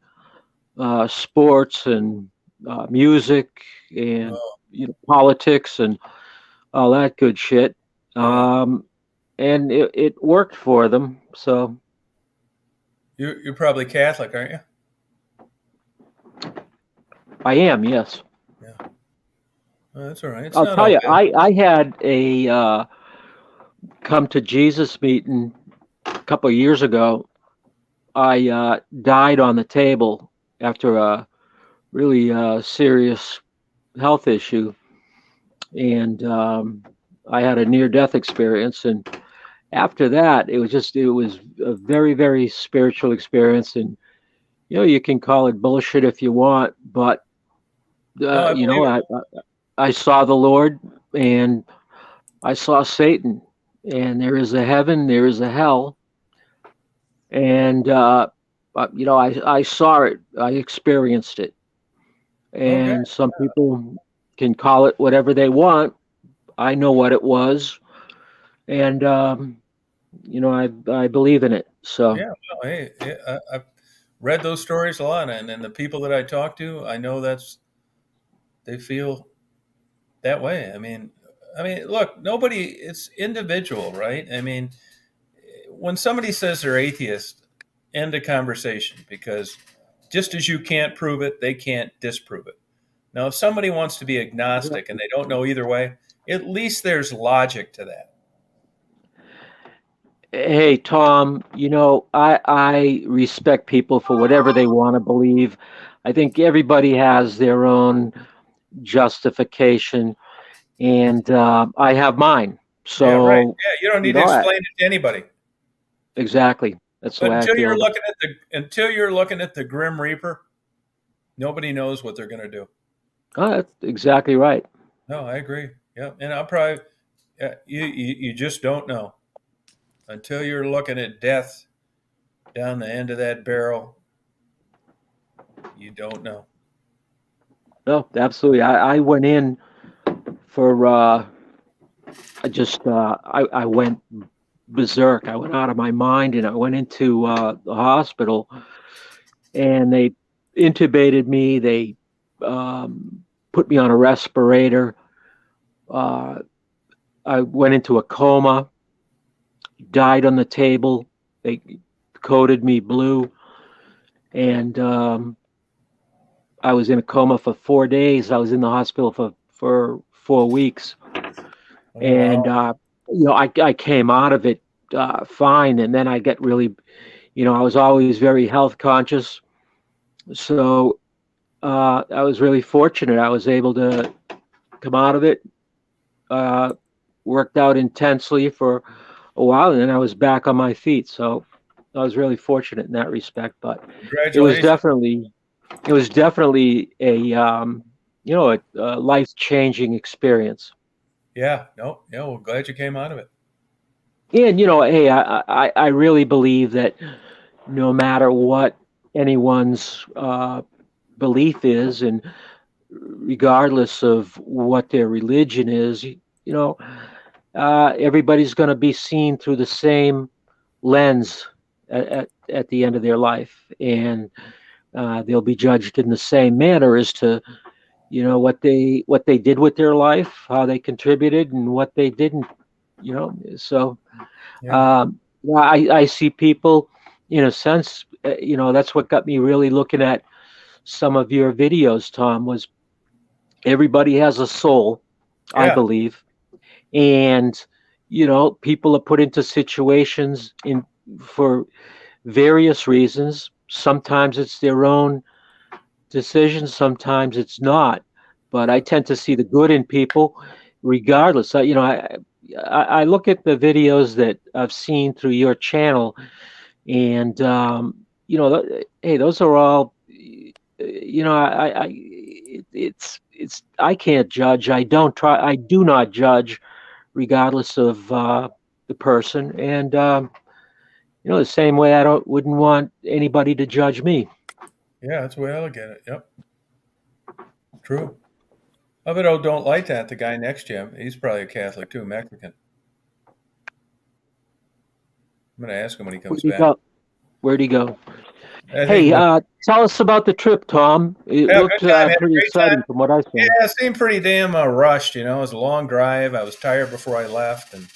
sports and music and politics and all that good shit. And it worked for them. So you're probably Catholic, aren't you? I am, yes. Yeah. Oh, that's all right. I'll tell you, I had a come to Jesus meeting a couple of years ago. I died on the table after a really serious health issue. And I had a near-death experience, and after that, it was a very, very spiritual experience. And you know, you can call it bullshit if you want, but you know, I saw the Lord, and I saw Satan, and there is a heaven, there is a hell, and you know, I saw it, I experienced it, and some people can call it whatever they want. I know what it was, and you know, I believe in it. So Yeah, well, hey, I've read those stories a lot, and the people that I talk to, I know they feel that way. I mean, look, nobody. It's individual, right? I mean, when somebody says they're atheist, end the conversation because just as you can't prove it, they can't disprove it. Now, if somebody wants to be agnostic and they don't know either way, at least there's logic to that. hey, Tom, I respect people for whatever they want to believe. I think everybody has their own justification, and I have mine. Yeah, right. So, Yeah, you don't you need to know, explain it to anybody. exactly. That's the But way I feel about until you're looking at the Grim Reaper, nobody knows what they're going to do. it. Oh, that's exactly right. No, I agree. Yeah, and I'll probably you just don't know until you're looking at death down the end of that barrel. You don't know. No, absolutely. I went in for I went berserk. I went out of my mind, and I went into the hospital, and they intubated me. They put me on a respirator. Uh, I went into a coma, died on the table. They coated me blue, and I was in a coma for 4 days. I was in the hospital for 4 weeks, Oh, and wow. I came out of it fine. And then I get really, I was always very health conscious, so I was really fortunate. I was able to come out of it. Uh, Worked out intensely for a while, and then I was back on my feet. So I was really fortunate in that respect. But it was Congratulations. definitely it was definitely a life changing experience. Yeah, no, yeah, well, glad you came out of it. And hey, I really believe that no matter what anyone's belief is, and regardless of what their religion is, everybody's going to be seen through the same lens at the end of their life, and they'll be judged in the same manner as to what they did with their life, how they contributed, and what they didn't. So Yeah, yeah, I see people, in a sense, that's what got me really looking at some of your videos, Tom, was everybody has a soul, I yeah, believe. And, people are put into situations for various reasons. Sometimes it's their own decision, sometimes it's not. But I tend to see the good in people regardless. I look at the videos that I've seen through your channel, and hey, those are all, it's I can't judge. I do not judge, regardless of the person, and the same way I don't wouldn't want anybody to judge me. yeah, that's the way I look at it. Yep, true. I bet don't like that. The guy next to him, he's probably a Catholic too, Mexican. I'm going to ask him when he comes Where'd he back. go? Where'd he go? I think, Hey, tell us about the trip, Tom. It yeah, looked good time. Had a pretty great time. exciting from what I saw. Yeah, it seemed pretty damn rushed. It was a long drive. I was tired before I left, and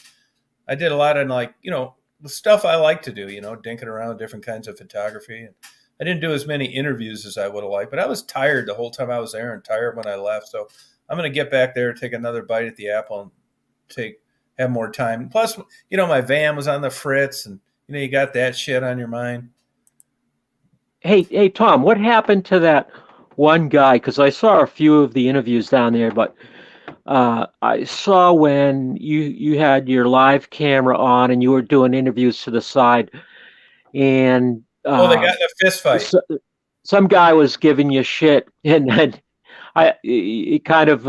I did a lot of the stuff I like to do. Dinking around with different kinds of photography. And I didn't do as many interviews as I would have liked, but I was tired the whole time I was there and tired when I left. So I'm going to get back there, take another bite at the apple, and have more time. Plus, my van was on the fritz, and you got that shit on your mind. Hey, Tom, what happened to that one guy? Because I saw a few of the interviews down there, but I saw when you had your live camera on and you were doing interviews to the side, and Oh, they got in a fist fight. some guy was giving you shit, and then it kind of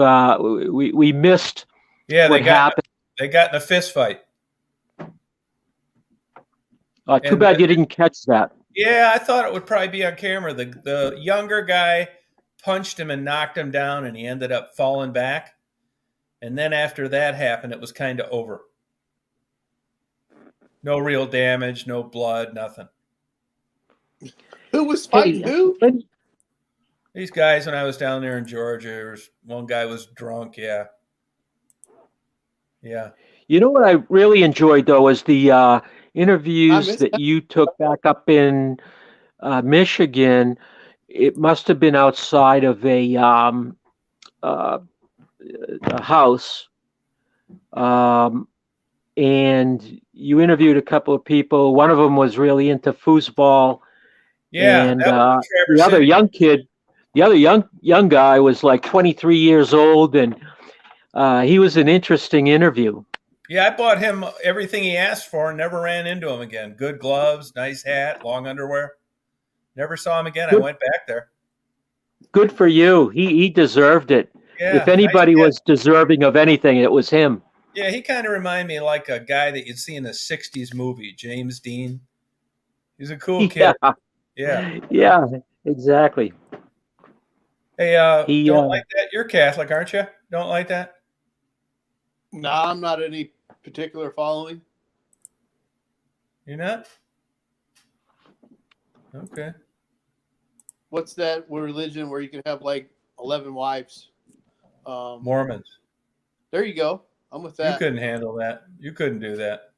we missed Yeah, what happened. they got in a fist fight. Too And bad you didn't catch that. yeah, I thought it would probably be on camera. The younger guy punched him and knocked him down, and he ended up falling back. And then after that happened, it was kind of over. No real damage, no blood, nothing. Who was fighting who? These guys, when I was down there in Georgia, one guy was drunk. Yeah. Yeah. You know what I really enjoyed though is the I interviews missed that that. you took back up in Michigan. It must have been outside of uh, a house, um, and you interviewed a couple of people. One of them was really into foosball, Yeah. and That was in the Traverse other City. young kid, the other young guy was like 23 years old, and he was an interesting interview. Yeah, I bought him everything he asked for and never ran into him again. Good gloves, nice hat, long underwear. Never saw him again. I Good, went back there. good for you. He deserved it. If Yeah, nice anybody kid. was deserving of anything, it was him. Yeah, he kind of reminded me like a guy that you'd see in a 60s movie, James Dean. He's a cool kid. Yeah, Yeah. yeah, exactly. Hey, He don't like that? You're Catholic, aren't you? Don't like that? Nah, I'm not any particular following. You're not? Okay. What's that religion where you can have like 11 wives? Mormons. There you go. I'm with You that. couldn't handle that. You couldn't do that.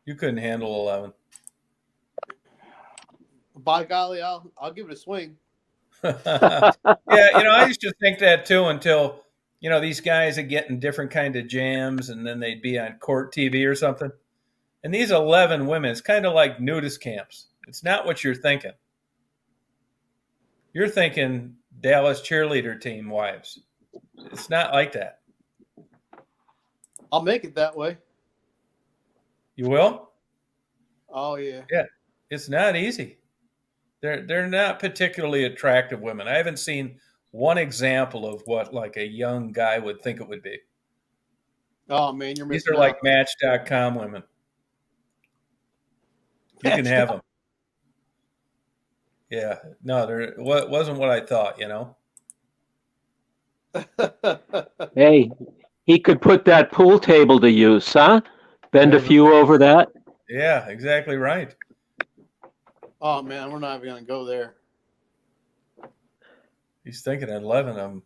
You couldn't handle 11. By golly, I'll give it a swing. Yeah, I used to think that too until, these guys are getting different kind of jams and then they'd be on court TV or something. And these 11 women, it's kind of like nudist camps. It's not what you're thinking. You're thinking Dallas cheerleader team wives. It's not like that. I'll make it that way. You will? Oh yeah. Yeah. It's not easy. They're not particularly attractive women. I haven't seen one example of what like a young guy would think it would be. Oh man, you're These missing are like out. Match.com women. You can have them. Yeah. No, it wasn't what I thought, Hey, he could put that pool table to use, huh? Bend a There's few over that. Yeah, exactly right. Oh man, we're not even gonna go there. He's thinking 11 of them.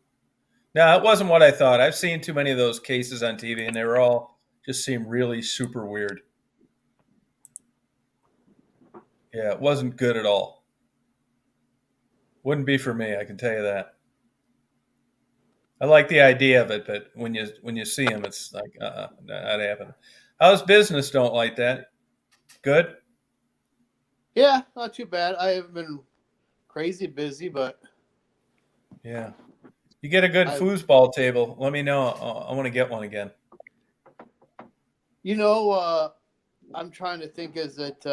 No, it wasn't what I thought. I've seen too many of those cases on TV, and they were all just seem really super weird. Yeah, it wasn't good at all. Wouldn't be for me, I can tell you that. I like the idea of it, but when you see them, it's like, not happening. How's business? Don't like that. Good. Yeah, not too bad. I haven't been crazy busy, but Yeah. You get a good I- foosball table. Let me know. I want to get one again. I'm trying to think. Is it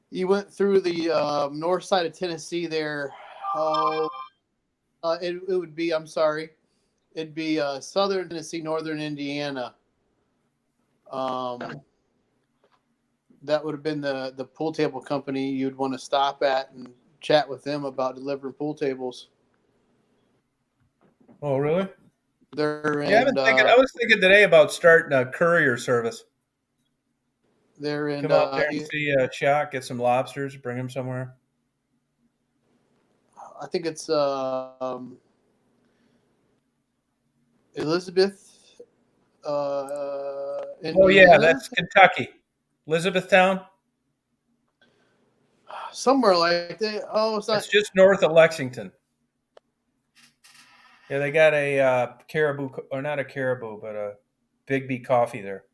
you went through the north side of Tennessee there? Oh, it would be. I'm sorry. It'd be southern Tennessee, northern Indiana. That would have been the pool table company you'd want to stop at and chat with them about delivering pool tables. Oh, really? They're in. Yeah, I was thinking today about starting a courier service. They're in. Come out there and see Chuck, get some lobsters, bring them somewhere. I think it's Elizabeth. Oh yeah, Indiana? that's Kentucky, Elizabethtown. Somewhere like that. Oh, it's not. It's just north of Lexington. Yeah, they got a caribou, or not a caribou, but a Bigby coffee there.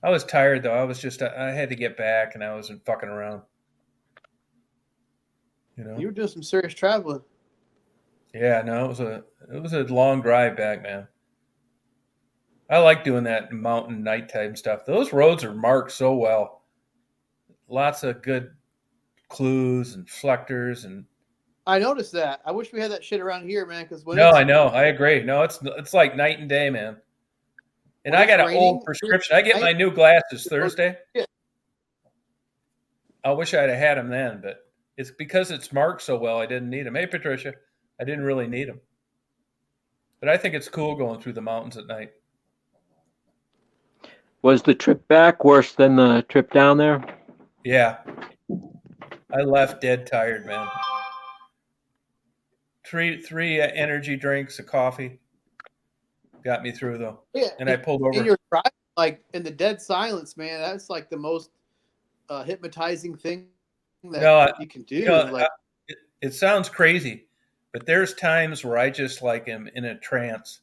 I was tired though. I had to get back, and I wasn't fucking around. You were doing some serious traveling. Yeah, no, it was a long drive back, man. I like doing that mountain nighttime stuff. Those roads are marked so well. Lots of good clues and reflectors and. I noticed that. I wish we had that shit around here, man. Because I know. I agree. No, it's like night and day, man. And I got an old prescription. I get my new glasses Thursday. Yeah. I wish I'd have had them then, but it's because it's marked so well. I didn't need them. Hey, Patricia, I didn't really need them. But I think it's cool going through the mountains at night. Was the trip back worse than the trip down there? Yeah, I left dead tired, man. Three energy drinks, a coffee got me through though, Yeah, and I pulled in over. your drive, like in the dead silence, man, that's like the most hypnotizing thing that No, you can you do. know, Like, it sounds crazy, but there's times where I just like am in a trance.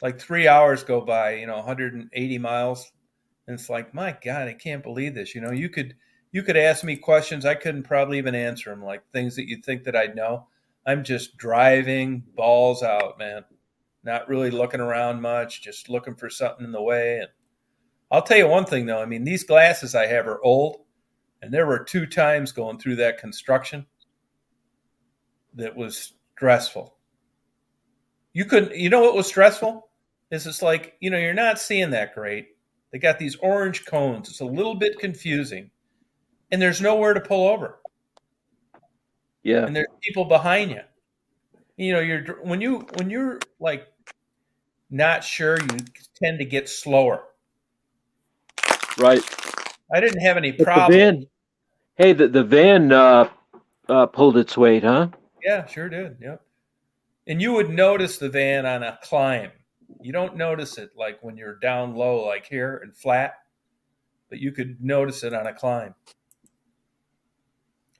Like 3 hours go by, 180 miles, and it's like, my God, I can't believe this. You could ask me questions I couldn't probably even answer them, like things that you'd think that I'd know. I'm just driving balls out, man. Not really looking around much, just looking for something in the way. And I'll tell you one thing though, I mean, these glasses I have are old, and there were 2 times going through that construction that was stressful. You know what was stressful? Is it's like, you're not seeing that great. They got these orange cones. It's a little bit confusing. And there's nowhere to pull over. Yeah, And there's people behind you. When you're like not sure, you tend to get slower. right. I didn't have any But the problem. van, hey, the van pulled its weight, huh? Yeah, sure did. Yep. And you would notice the van on a climb. You don't notice it like when you're down low, like here and flat, but you could notice it on a climb.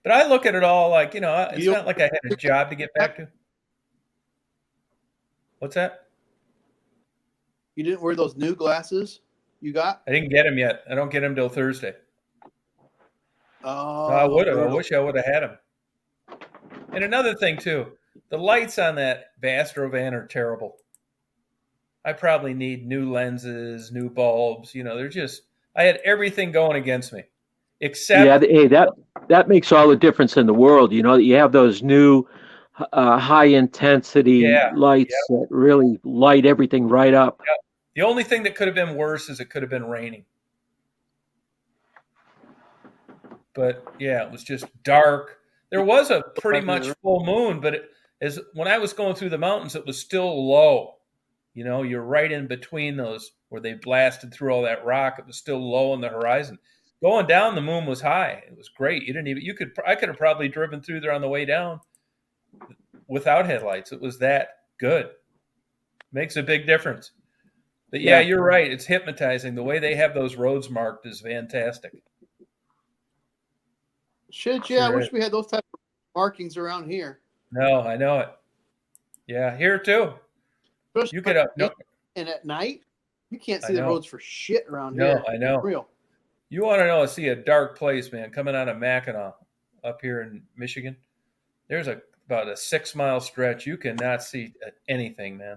But I look at it all like, it's you not like I had a job to get back to. What's that? you didn't wear those new glasses you got? I didn't get them yet. I don't get them till Thursday. Oh, No, I would have. I brutal. wish I would have had them. And another thing too, the lights on that Astro van are terrible. I probably need new lenses, new bulbs. I had everything going against me, except Yeah, hey, that makes all the difference in the world. You have those new high intensity yeah, lights yeah. that really light everything right up. The only thing that could have been worse is it could have been raining. But yeah, it was just dark. There was a pretty much full moon, but when I was going through the mountains, it was still low. You're right in between those where they blasted through all that rock. It was still low on the horizon. Going down, the moon was high. It was great. I could have probably driven through there on the way down without headlights. It was that good. Makes a big difference. But yeah, Yeah. you're right. It's hypnotizing. The way they have those roads marked is fantastic. Shit, yeah, I Sure wish is. we had those type of markings around here. No, I know it. Yeah, here too. Especially You could no, and at night, you can't I see the know. roads for shit around No, here. I know. Real. You want to see a dark place, man, coming out of Mackinac up here in Michigan. There's about a 6-mile stretch. You cannot see anything, man,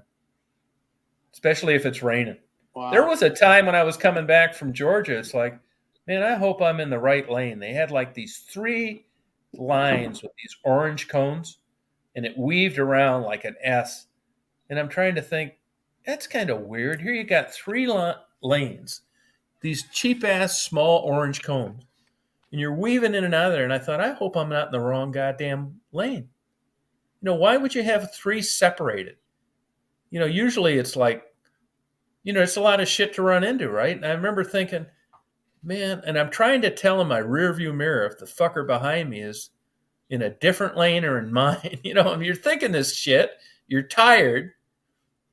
especially if it's raining. Wow. There was a time when I was coming back from Georgia. It's like, man, I hope I'm in the right lane. They had like these 3 lines with these orange cones, and it weaved around like an S. And I'm trying to think, that's kind of weird. Here you got 3 lanes, these cheap-ass small orange cones, and you're weaving in and out of there. And I thought, I hope I'm not in the wrong goddamn lane. Why would you have 3 separated? Usually it's like, it's a lot of shit to run into, right? And I remember thinking, man, and I'm trying to tell in my rearview mirror if the fucker behind me is in a different lane or in mine. You're thinking this shit. You're tired.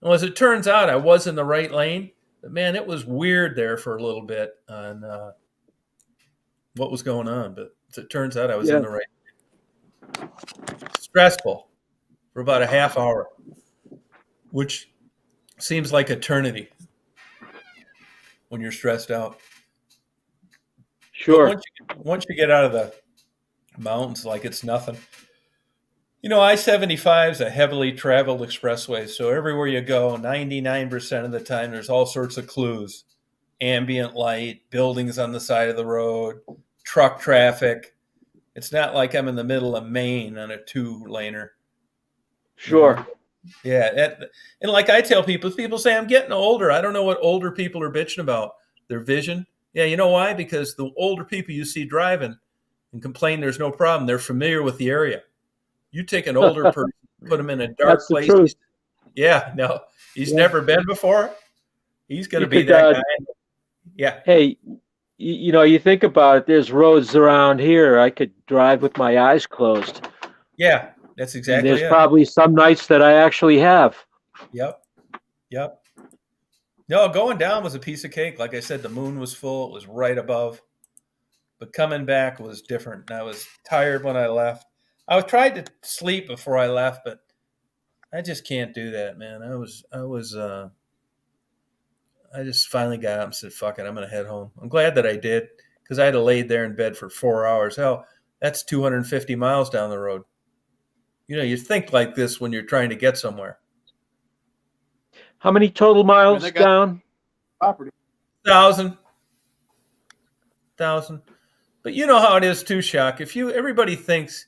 Well, as it turns out, I was in the right lane. But man, it was weird there for a little bit on what was going on. But as it turns out, I was in the right. Stressful for about a half hour, which seems like eternity when you're stressed out. Sure. But once you get out of the mountains, like it's nothing. I-75 is a heavily traveled expressway, so everywhere you go, 99% of the time, there's all sorts of clues. Ambient light, buildings on the side of the road, truck traffic. It's not like I'm in the middle of Maine on a 2-laner. Sure. Yeah, and like I tell people say, I'm getting older. I don't know what older people are bitching about. Their vision. Yeah, you know why? Because the older people you see driving and complain there's no problem, they're familiar with the area. You take an older person, put him in a dark That's the place. truth. He's never been before. He's going to be could, that guy. Yeah, Hey, you think about it, there's roads around here I could drive with my eyes closed. yeah, that's And exactly there's it. probably some nights that I actually have. Yep, yep. No, going down was a piece of cake. Like I said, the moon was full; it was right above. But coming back was different. And I was tired when I left. I was tried to sleep before I left, but I just can't do that, man. I just finally got up and said, "Fuck it, I'm gonna head home." I'm glad that I did because I had to lay there in bed for 4 hours. Hell, that's 250 miles down the road. You think like this when you're trying to get somewhere. How many total I mean, miles they got down? property. Thousand, thousand. But you know how it is too, Shock. Everybody thinks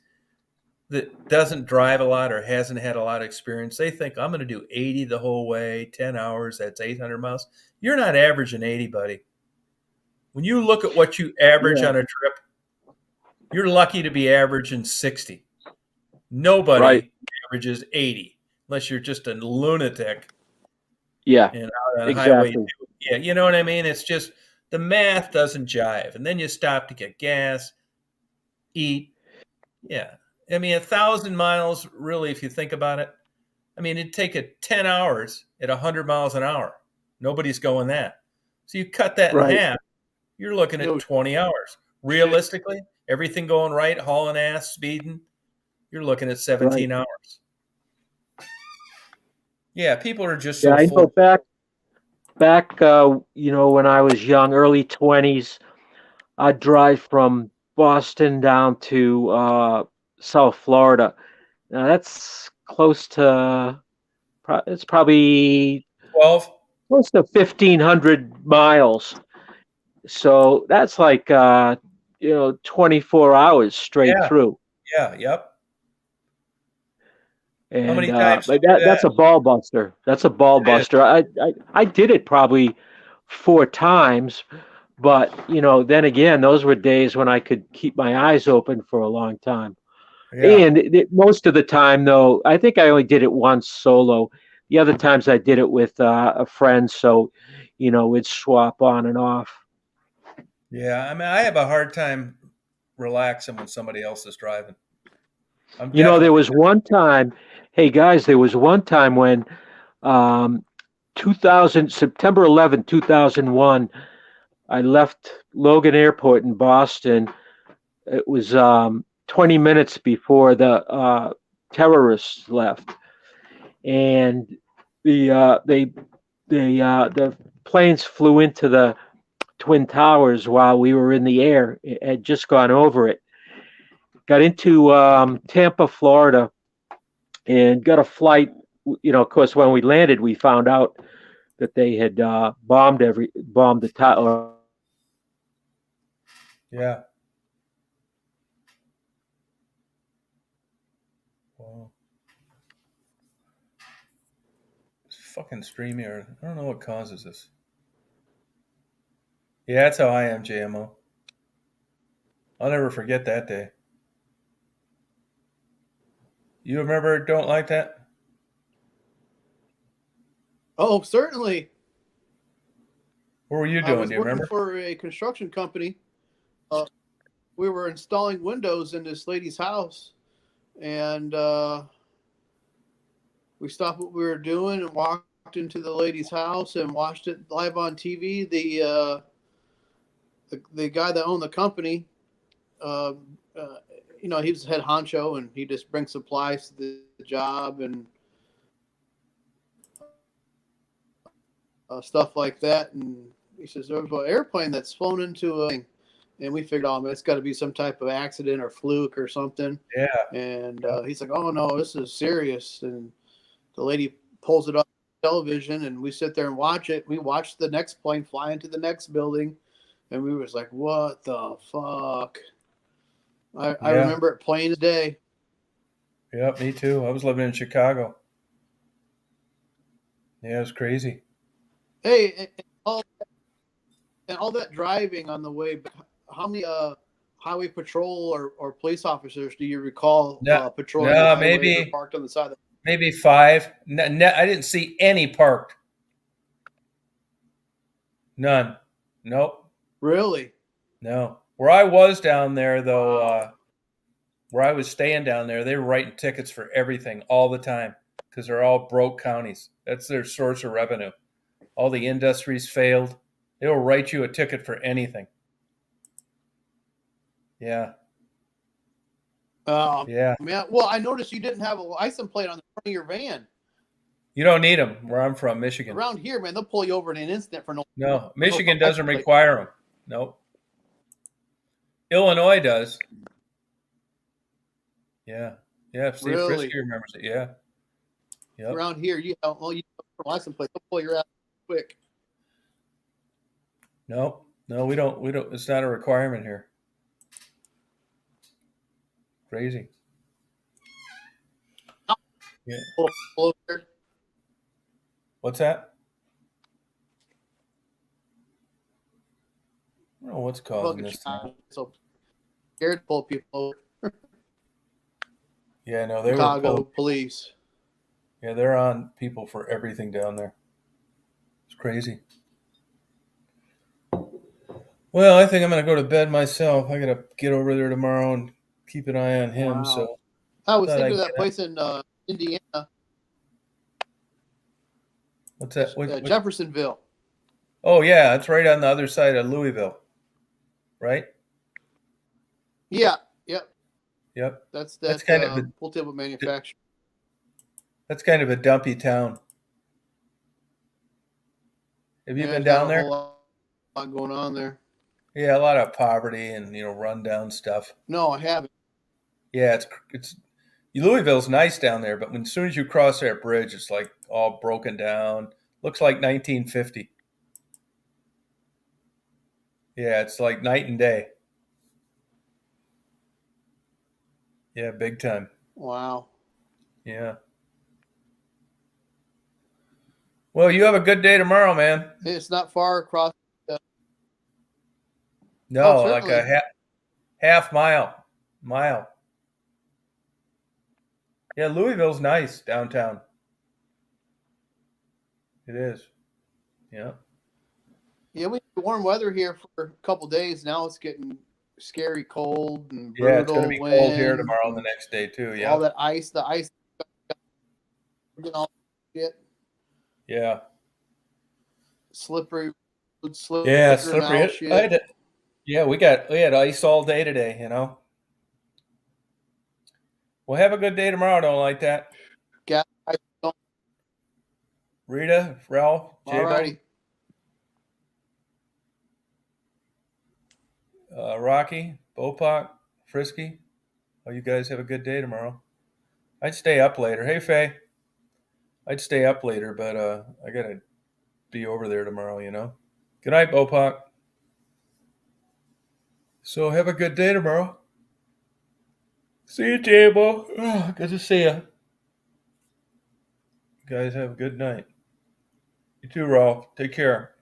that doesn't drive a lot or hasn't had a lot of experience, they think I'm going to do 80 the whole way, 10 hours, that's 800 miles. You're not averaging 80, buddy. When you look at what you average Yeah, on a trip, you're lucky to be averaging 60. right. Nobody averages 80 unless you're just a lunatic Yeah, and out on highway. exactly. Yeah, you know what I mean? It's just the math doesn't jive. And then you stop to get gas, eat. Yeah. I mean, 1,000 miles, really, if you think about it, I mean, it'd take it 10 hours at 100 miles an hour. Nobody's going that. So you cut that in Right, half, you're looking at No 20 hours. shit. Realistically, everything going right, hauling ass, speeding, you're looking at right. 17 hours. Yeah, people are just Yeah, so I know full. back when I was young, early 20s, I'd drive from Boston down to South Florida. Now that's close to it's probably 12? close to 1,500 miles. So that's like 24 hours straight Yeah, through. yeah, yep. How And many times but do you do that's that? a ball buster. That's a ball It is. buster. I did it probably 4 times, but then again, those were days when I could keep my eyes open for a long time. Yeah, And most of the time, though, I think I only did it once solo. The other times I did it with a friend, so we'd swap on and off. yeah. I mean, I have a hard time relaxing when somebody else is driving. I'm There definitely, was one time. Hey guys, there was one time when um, 2000 September 11, 2001. I left Logan Airport in Boston. It was 20 minutes before the terrorists left, and the planes flew into the Twin Towers while we were in the air. It had just gone over it. Got into Tampa, Florida, and got a flight. Of course, when we landed, we found out that they had bombed the tower. yeah. Wow. It's fucking stream here. I don't know what causes this. Yeah, that's how I am, JMO. I'll never forget that day. You remember Don't Like That? Oh, certainly. What were you I doing? was Do you working remember? for a construction company. Uh, we were installing windows in this lady's house, and we stopped what we were doing and walked into the lady's house and watched it live on TV. The guy that owned the company, uh, he was head honcho, and he just brings supplies to the job and stuff like that. And he says there was an airplane that's flown into a, and we figured, oh man, it's got to be some type of accident or fluke or something. Yeah. And he's like, oh no, this is serious. And the lady pulls it up on television, and we sit there and watch it. We watched the next plane fly into the next building, and we was like, what the fuck? I Yeah. remember it plain as day. Yep, me too. I was living in Chicago. Yeah, it was crazy. Hey, and all that driving on the way back, how many highway patrol or police officers do you recall patrolling the highways or maybe parked on the side of maybe 5. I didn't see any parked. None. Nope. Really? No. Where I was down there, though, Wow. where I was staying down there, they were writing tickets for everything all the time because they're all broke counties. That's their source of revenue. All the industries failed. They will write you a ticket for anything. Yeah. Yeah. Man, well, I noticed you didn't have a license plate on the front of your van. You don't need them where I'm from, Michigan. Around here, man, they'll pull you over in an instant for No, Michigan no doesn't license plate. require them. Nope. Illinois does. Yeah. Yeah. Steve Really? Frisky remembers it. Yeah. Yep. Around here, you have a license plate. They'll pull your ass quick. No, we don't. We don't. It's not a requirement here. Crazy. Yeah. Pull over. What's that? I don't know what's causing this thing. So scared to pull people over. Yeah, no, they were Chicago pulled. police. Yeah, they're on people for everything down there. It's crazy. Well, I think I'm going to go to bed myself. I got to get over there tomorrow and keep an eye on him. Wow. So I was Thought thinking of I'd that get place in Indiana, what's that? What- Jeffersonville. Oh, yeah, it's right on the other side of Louisville, right? Yeah, yep. Yep. That's kind of pool table manufacturer. That's kind of a dumpy town. Have you Yeah, been there's not down a there? whole lot going on there. Yeah, a lot of poverty and rundown stuff. No, I haven't. Yeah, it's Louisville's nice down there, but as soon as you cross that bridge, it's like all broken down. Looks like 1950. Yeah, it's like night and day. Yeah, big time. Wow. Yeah. Well, you have a good day tomorrow, man. It's not far across. No, Oh, like certainly. a half mile. Yeah, Louisville's nice downtown. It is. Yeah. Yeah, we had warm weather here for a couple days. Now it's getting scary cold and Yeah, it's going to brutal be wind. cold here tomorrow and the next day too. Yeah. All that ice, the ice, all shit, Yeah. slippery, Yeah, and slippery. all shit. Yeah, we had ice all day today, Well, have a good day tomorrow. Don't like that. Gas, ice, all Rita, Ralph, J-Bo, righty. Rocky, Bopak, Frisky. Oh, you guys have a good day tomorrow. I'd stay up later. Hey, Faye. I'd stay up later, but I got to be over there tomorrow, Good night, Bopak. So have a good day tomorrow. See you, J-Bo. Oh, good to see you. You guys have a good night. You too, Ralph. Take care.